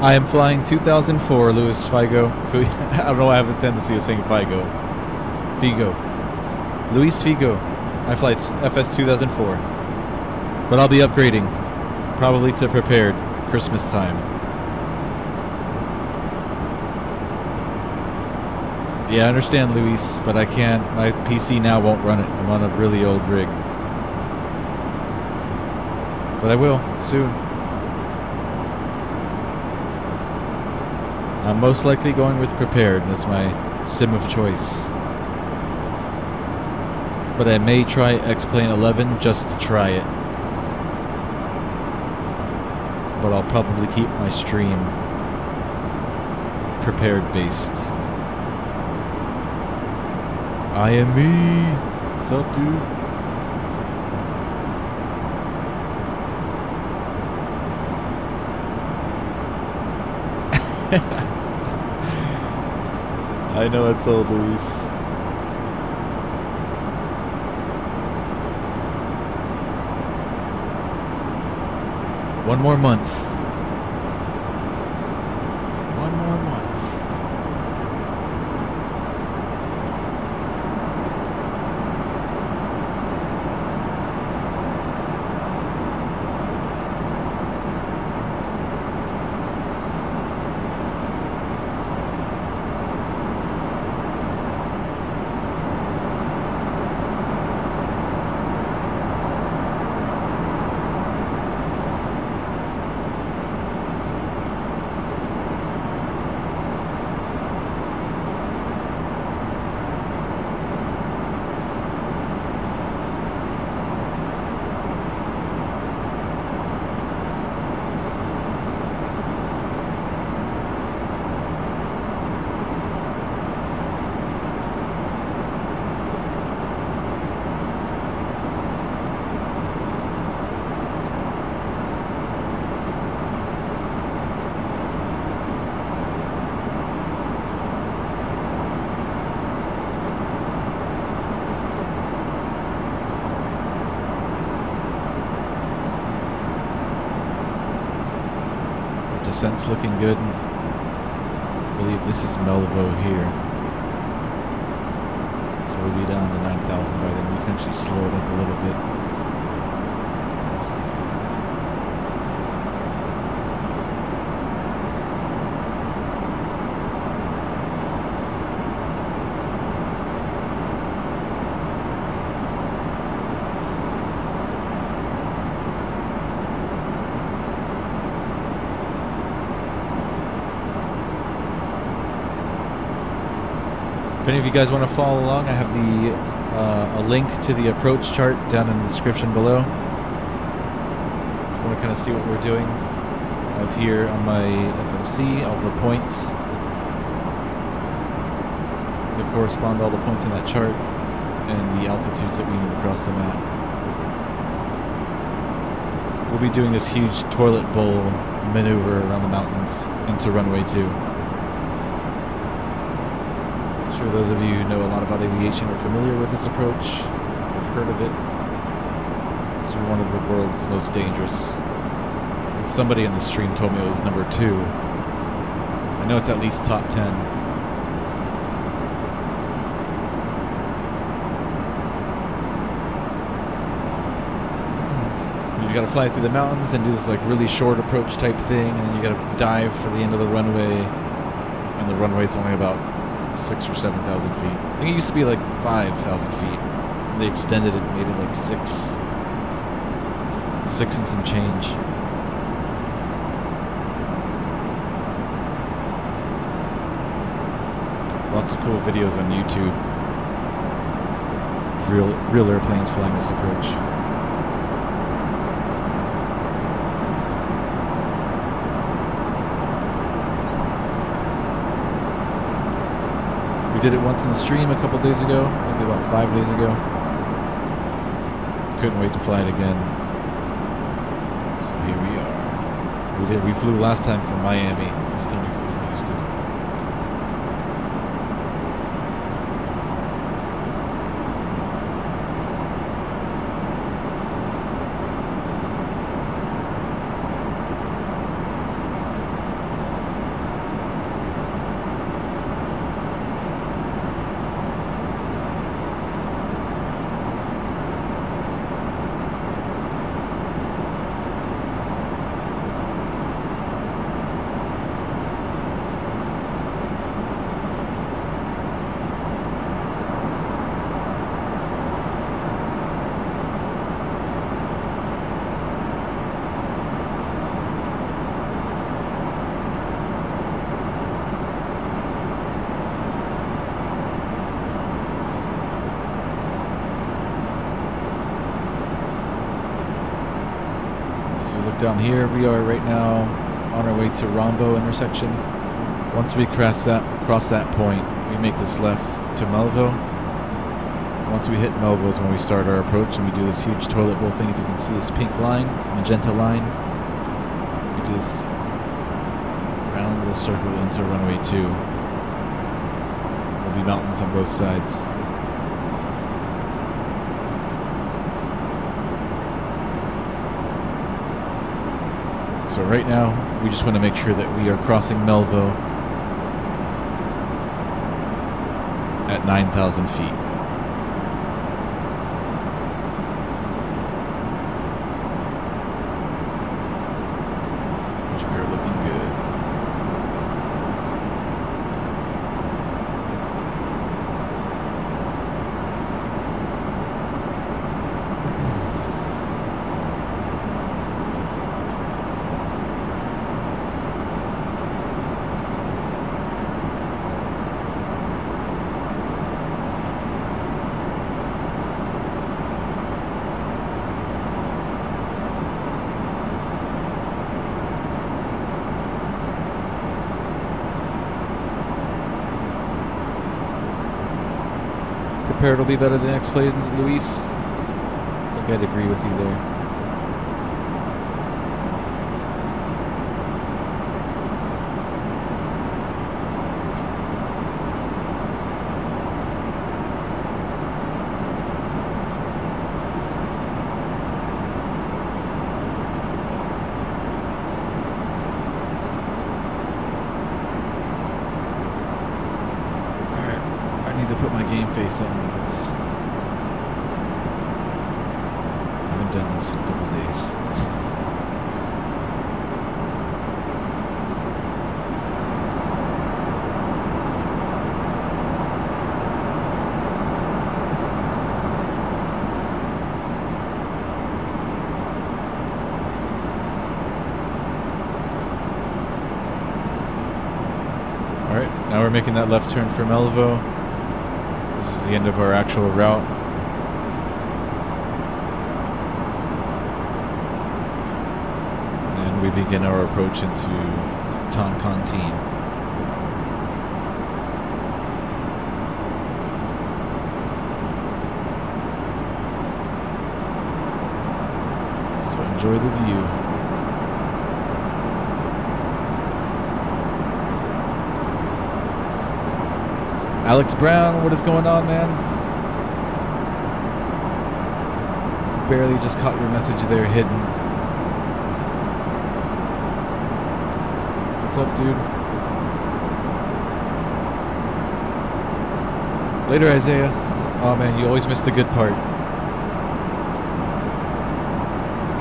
I am flying 2004, Louis Figo. I don't know why I have a tendency of saying Figo. Figo. Luis Figo. My flight's FS 2004. But I'll be upgrading. Probably to prepared. Christmas time. Yeah, I understand, Luis, but I can't. My PC now won't run it. I'm on a really old rig. But I will, soon. I'm most likely going with prepared. That's my sim of choice. But I may try X-Plane 11 just to try it. But I'll probably keep my stream prepared based. I am me. What's up, dude? I know it's old, Luis. One more month. One more month. descent's looking good. I believe this is Melvo here. So we'll be down to 9,000 by then. We can actually slow it up a little bit. Let's see. If any of you guys want to follow along, I have a link to the approach chart down in the description below. If you want to kind of see what we're doing, I have here on my FMC all the points that correspond to all the points in that chart and the altitudes that we need to cross the map. We'll be doing this huge toilet bowl maneuver around the mountains into runway 2. Those of you who know a lot about aviation are familiar with this approach. I've heard of it. It's one of the world's most dangerous. And somebody in the stream told me it was number 2. I know it's at least top 10. You gotta fly through the mountains and do this like really short approach type thing, and then you gotta dive for the end of the runway, and the runway's only about 6,000 or 7,000 feet. I think it used to be like 5,000 feet. They extended it and made it like 6 and some change. Lots of cool videos on YouTube of real airplanes flying this approach. Did it once in the stream a couple days ago, maybe about 5 days ago. Couldn't wait to fly it again. So here we are. We flew last time from Miami. This time we flew from Houston. Down here, we are right now on our way to Rombo intersection. Once we cross that point, we make this left to Melvo. Once we hit Melvo is when we start our approach, and we do this huge toilet bowl thing. If you can see this pink line, magenta line, we do this round little circle into runway 2. There'll be mountains on both sides. So right now, we just want to make sure that we are crossing Melvo at 9,000 feet. Which we are looking good. Prepared will be better than X-Plane, Luis. I think I'd agree with you there. put my game face on because I haven't done this in a couple days. Now we're making that left turn for Melvo. This is the end of our actual route. And we begin our approach into Toncontin. So enjoy the view. Alex Brown, what is going on, man? Barely just caught your message there hidden. What's up, dude? Later, Isaiah. Oh, man, you always miss the good part.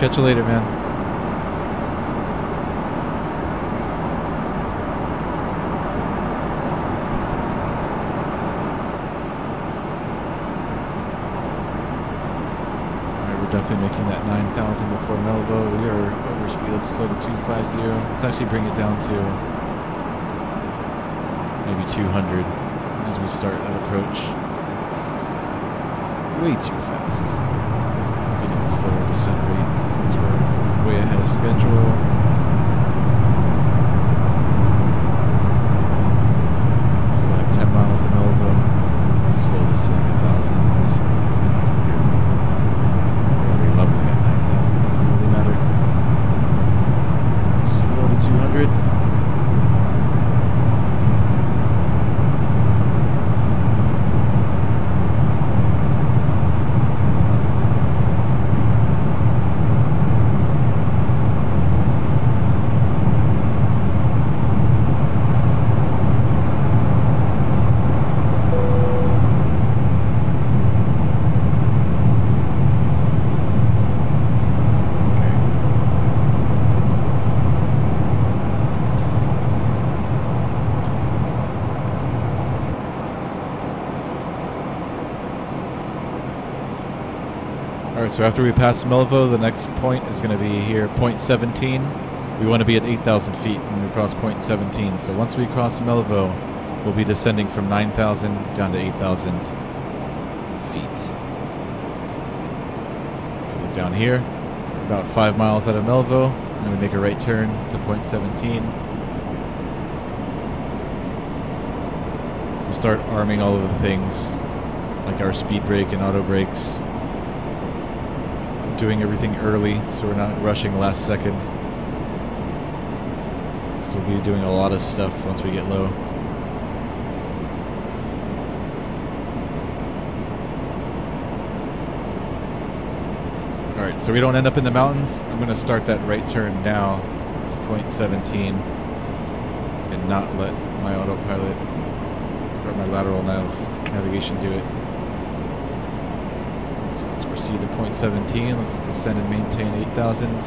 Catch you later, man. Definitely making that 9,000 before Melvo. We are overspeeded, slow to 250. Let's actually bring it down to maybe 200 as we start that approach. Way too fast. Getting a slower descent rate since we're way ahead of schedule. Still have 10 miles to Melvo. Let's slow this in 1,000. Leveling at 9,000, it doesn't really matter. Slow to 200. Alright, so after we pass Melvo, the next point is going to be here, point 17. We want to be at 8,000 feet when we cross point 17. So once we cross Melvo, we'll be descending from 9,000 down to 8,000 feet. Look down here, about 5 miles out of Melvo, and then we make a right turn to point 17. We start arming all of the things, like our speed brake and auto brakes. Doing everything early so we're not rushing last second. So we'll be doing a lot of stuff once we get low. Alright, so we don't end up in the mountains. I'm going to start that right turn now to point 17 and not let my autopilot or my lateral navigation do it. So let's proceed to point 17. Let's descend and maintain 8,000.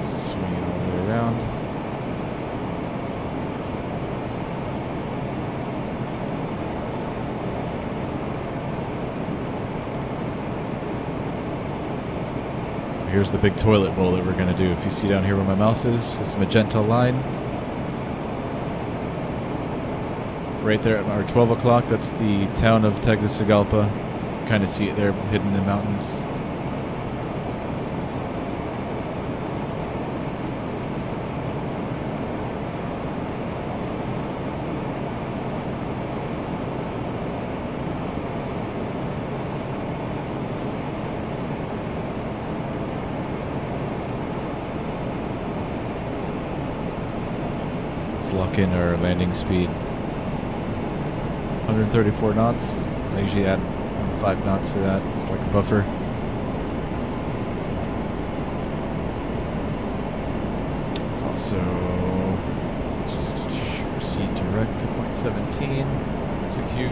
Swing it all the way around. Here's the big toilet bowl that we're going to do. If you see down here where my mouse is, this magenta line. Right there at our 12 o'clock, that's the town of Tegucigalpa. Kind of see it there hidden in the mountains. Lock in our landing speed. 134 knots. I usually add 5 knots to that. It's like a buffer. also proceed direct to point 17. Execute.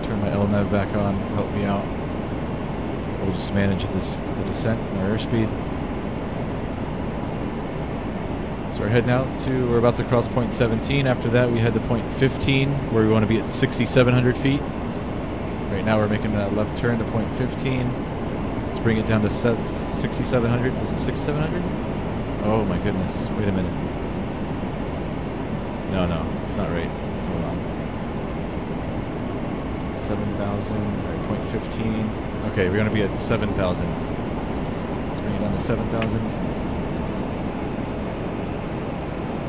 Turn my LNAV back on. Help me out. We'll just manage the descent and our airspeed. So we're heading out to, we're about to cross point 17. After that, we head to point 15, where we want to be at 6,700 feet. Right now, we're making that left turn to point 15. Let's bring it down to 6,700. Was it 6,700? Oh my goodness. Wait a minute. No, it's not right. Hold on. 7,000. Alright, point 15. Okay, we're going to be at 7,000. Let's bring it down to 7,000.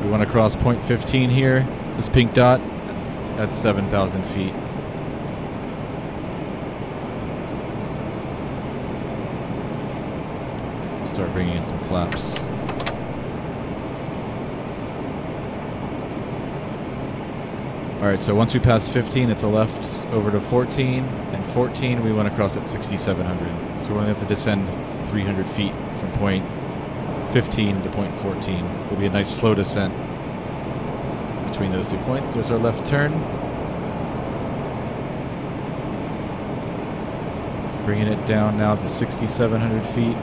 We want to cross point 15 here. This pink dot at 7,000 feet. Start bringing in some flaps. Alright, so once we pass 15, it's a left over to 14, and 14 we want to cross at 6,700. So we're going to have to descend 300 feet from point 15 to point 14. So it'll be a nice slow descent between those 2 points. There's our left turn. Bringing it down now to 6,700 feet.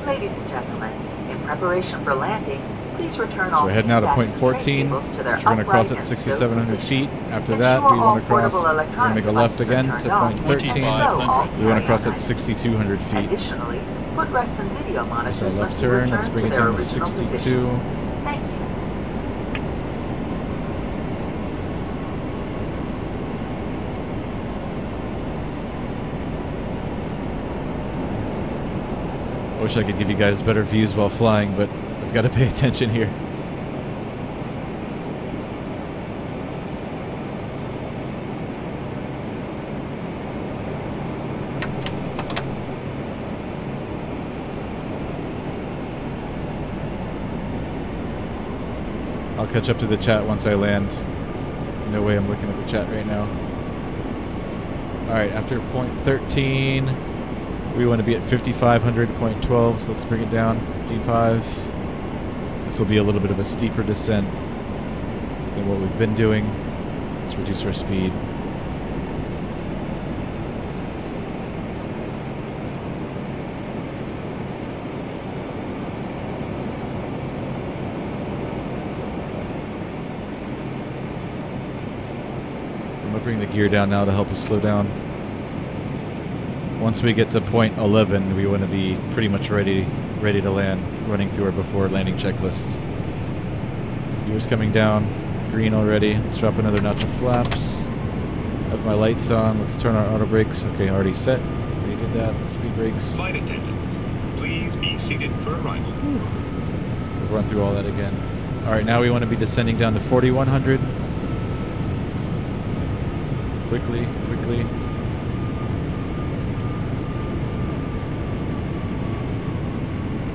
Ladies and gentlemen, in preparation for landing, please return all So we're heading out to point seatbacks and 14. cables to their We're going to cross upright at and 6,700 stow feet. position. After that, Ensure we want to all cross. portable We're going to make a left electronic again devices to are point turned on. 13. And stow all We want to cross carry-on at items. 6,200 feet. Additionally, footrest and video There's monitors our left must be turn. returned Let's bring to it their down to original 62. position. Thank you. I wish I could give you guys better views while flying, but I've got to pay attention here. I'll catch up to the chat once I land. No way I'm looking at the chat right now. Alright, after point 13, we want to be at 5,500, point 12, so let's bring it down. 55. This will be a little bit of a steeper descent than what we've been doing. Let's reduce our speed. I'm going to bring the gear down now to help us slow down. Once we get to point 11, we want to be pretty much ready to land, running through our before landing checklist. Gears coming down, green already. Let's drop another notch of flaps. Have my lights on. Let's turn our auto brakes. Okay, already set. Already did that. Speed brakes. Flight attendants, please be seated for arrival. We'll run through all that again. Alright, now we want to be descending down to 4,100. Quickly, quickly.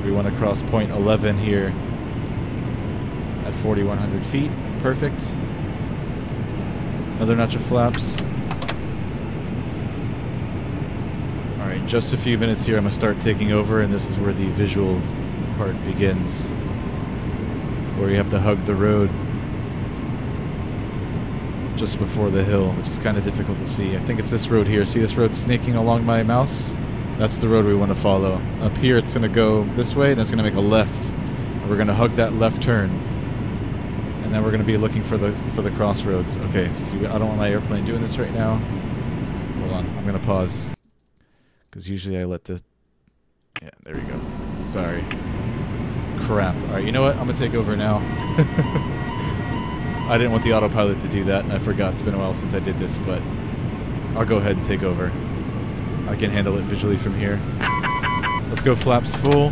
We want to cross point 11 here at 4,100 feet. Perfect. Another notch of flaps. Alright, just a few minutes here. I'm going to start taking over, and this is where the visual part begins, where you have to hug the road just before the hill, which is kind of difficult to see. I think it's this road here. See this road snaking along my mouse? That's the road we want to follow. Up here it's going to go this way, and it's going to make a left. And we're going to hug that left turn. And then we're going to be looking for the crossroads. Okay, so I don't want my airplane doing this right now. Hold on, I'm going to pause. Because usually I let the... Yeah, there we go. Sorry. Crap. Alright, you know what? I'm going to take over now. I didn't want the autopilot to do that, and I forgot. It's been a while since I did this, but I'll go ahead and take over. I can handle it visually from here. Let's go flaps full.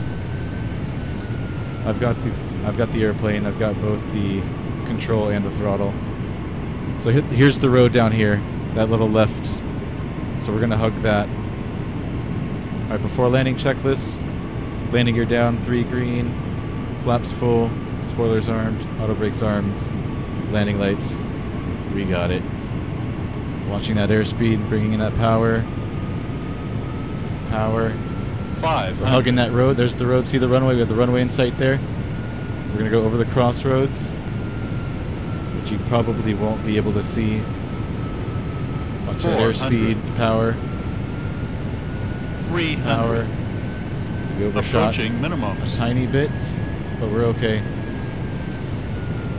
I've got the airplane. I've got both the control and the throttle. So here's the road down here, that little left. So we're gonna hug that. All right, before landing checklist, landing gear down, 3 green, flaps full, spoilers armed, auto brakes armed, landing lights. We got it. Watching that airspeed, bringing in that power. Power. 5. We're hugging that road. There's the road. See the runway? We have the runway in sight there. We're going to go over the crossroads, which you probably won't be able to see. Watch that airspeed, power. 300. Power. So we overshot Approaching minimum. a tiny bit, but we're okay.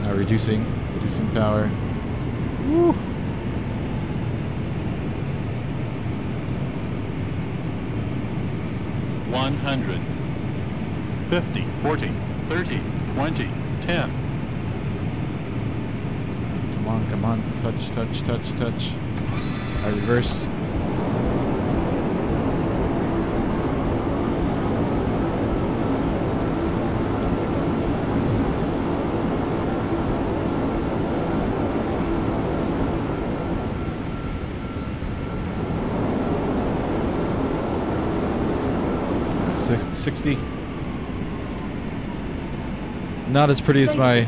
Now reducing power. Woo. One 100. 50. 40. 30. 20. 10. Come on. Touch. I reverse. Six, 60. Not as pretty as my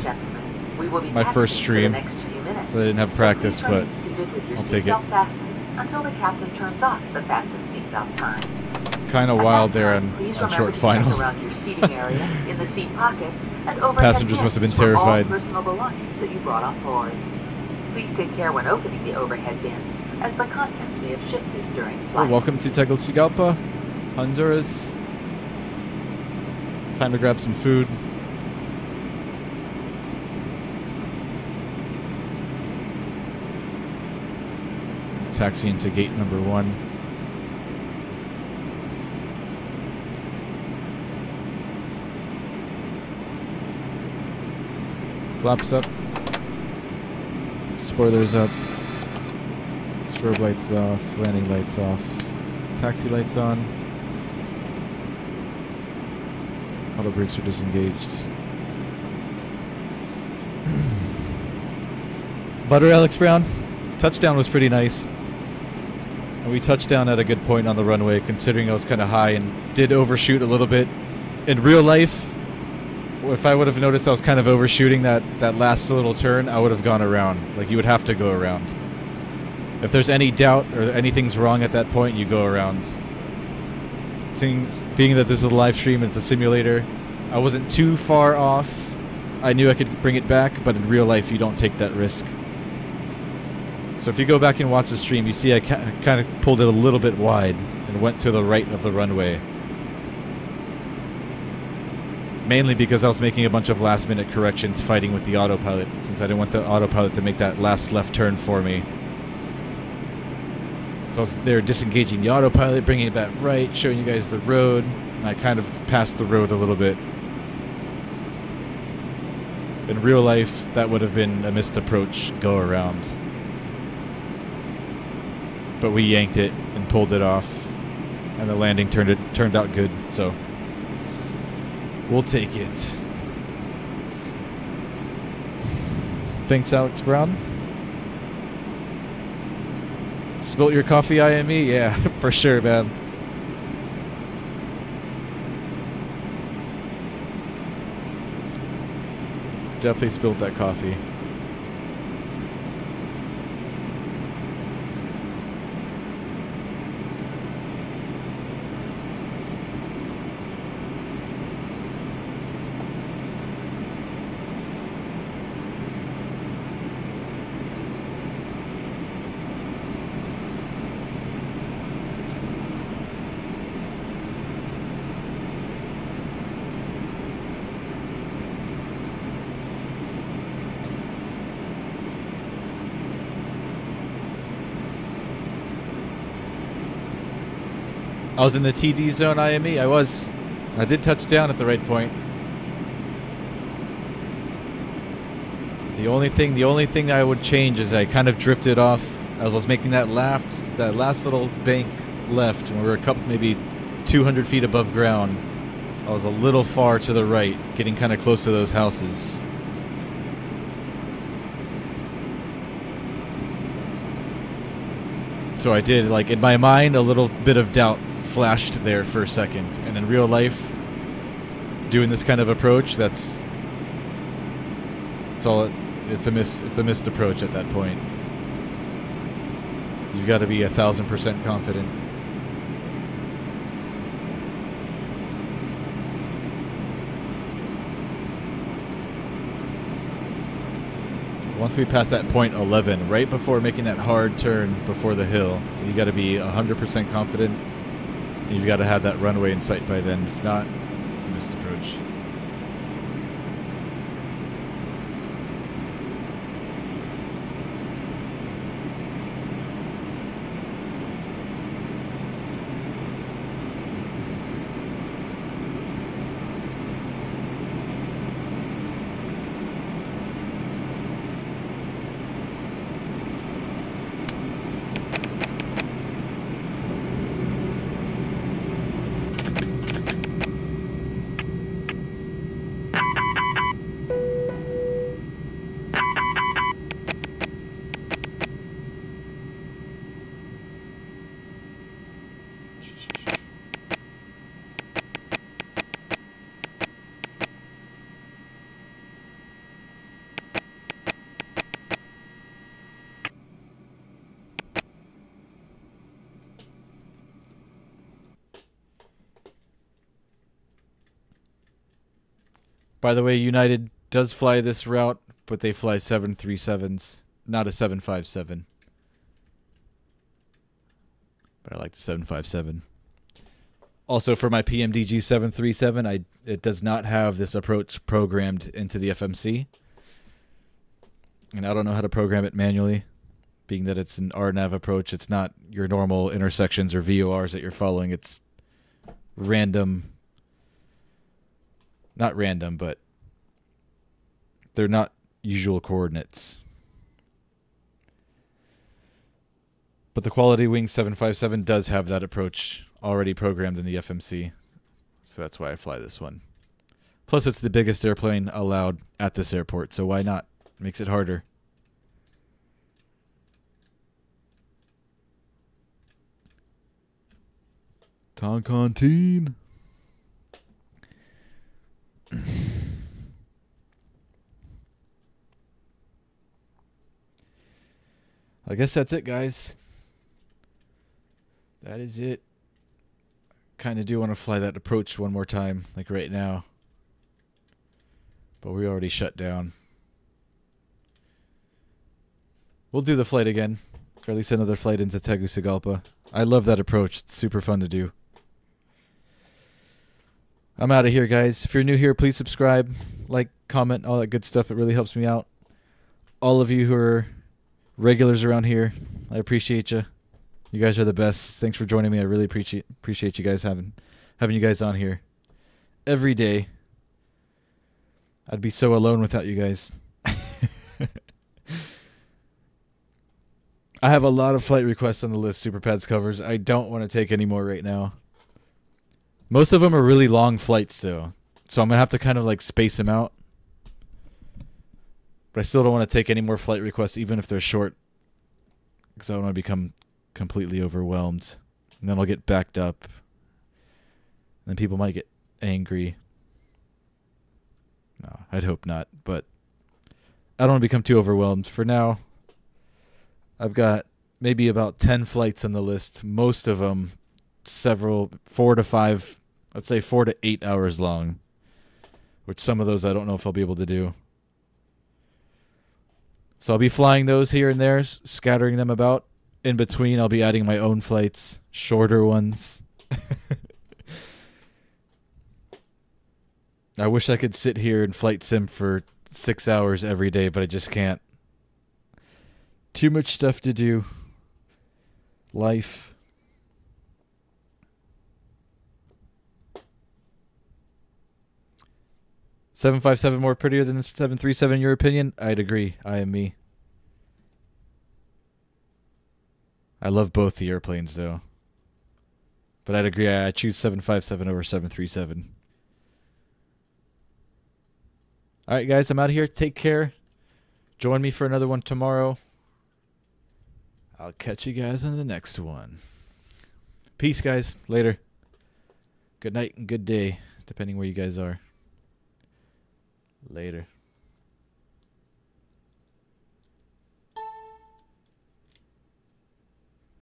first stream, so I didn't have practice, but I'll take it. Until the captain turns off the fasten seatbelt sign. Kind of wild there on short final. Around your seating area, in the seat pockets, and overhead Passengers must have been bins for terrified. all personal belongings that you brought on board. Please take care when opening the overhead bins, as the contents may have shifted during flight. Well, welcome to Tegucigalpa, Honduras. Time to grab some food. Taxiing to gate number 1. Flaps up. Spoilers up. Strobe lights off. Landing lights off. Taxi lights on. Auto brakes are disengaged. Butter, Alex Brown. Touchdown was pretty nice. And we touched down at a good point on the runway, considering I was kind of high and did overshoot a little bit. In real life, if I would have noticed I was kind of overshooting that last little turn, I would have gone around. Like, you would have to go around. If there's any doubt or anything's wrong at that point, you go around. Being that this is a live stream and it's a simulator, I wasn't too far off. I knew I could bring it back, but in real life, you don't take that risk. So if you go back and watch the stream, you see I kind of pulled it a little bit wide and went to the right of the runway. Mainly because I was making a bunch of last-minute corrections fighting with the autopilot, since I didn't want the autopilot to make that last left turn for me. So I was there disengaging the autopilot, bringing it back right, showing you guys the road, and I kind of passed the road a little bit. In real life, that would have been a missed approach, go around. But we yanked it and pulled it off, and the landing turned out good, so we'll take it. Thanks, Alex Brown. Spilt your coffee, IME? Yeah, for sure, man. Definitely spilled that coffee. I was in the TD zone, IME. I was. I did touch down at the right point. The only thing I would change is I kind of drifted off as I was making that last little bank left when we were maybe 200 feet above ground. I was a little far to the right, getting kind of close to those houses. So I did, like, in my mind, a little bit of doubt flashed there for a second. And in real life, doing this kind of approach, it's a missed approach at that point. You've got to be 1,000% confident. Once we pass that point 11, right before making that hard turn before the hill, you got to be 100% confident. You've got to have that runway in sight by then. If not, it's a missed approach. By the way, United does fly this route, but they fly 737s, not a 757. But I like the 757. Also, for my PMDG 737, it does not have this approach programmed into the FMC. And I don't know how to program it manually, being that it's an RNAV approach. It's not your normal intersections or VORs that you're following. It's random. Not random, but they're not usual coordinates. But the QualityWings 757 does have that approach already programmed in the FMC. So that's why I fly this one. Plus, it's the biggest airplane allowed at this airport, so why not? Makes it harder. Toncontin. I guess that's it, guys. That is it. Kind of do want to fly that approach one more time, like right now. But we already shut down. We'll do the flight again. Or at least another flight into Tegucigalpa. I love that approach. It's super fun to do. I'm out of here, guys. If you're new here, please subscribe, like, comment, all that good stuff. It really helps me out. All of you who are regulars around here, I appreciate you. You guys are the best. Thanks for joining me. I really appreciate you guys having you guys on here every day. I'd be so alone without you guys. I have a lot of flight requests on the list, SuperPads covers. I don't want to take any more right now. Most of them are really long flights, though. So I'm going to have to kind of like space them out. But I still don't want to take any more flight requests, even if they're short. Because I don't want to become completely overwhelmed. And then I'll get backed up. And then people might get angry. No, I'd hope not. But I don't want to become too overwhelmed. For now, I've got maybe about 10 flights on the list. Most of them 4 to 5, let's say 4 to 8 hours long, which some of those I don't know if I'll be able to do. So I'll be flying those here and there, scattering them about. In between, I'll be adding my own flights, shorter ones. I wish I could sit here and flight sim for 6 hours every day, but I just can't. Too much stuff to do. Life. $757 more prettier than the 737 in your opinion? I'd agree. I am me. I love both the airplanes though. But I'd agree. I choose 757 over 737. All right, guys, I'm out of here. Take care. Join me for another one tomorrow. I'll catch you guys on the next one. Peace, guys. Later. Good night and good day, depending where you guys are. Later.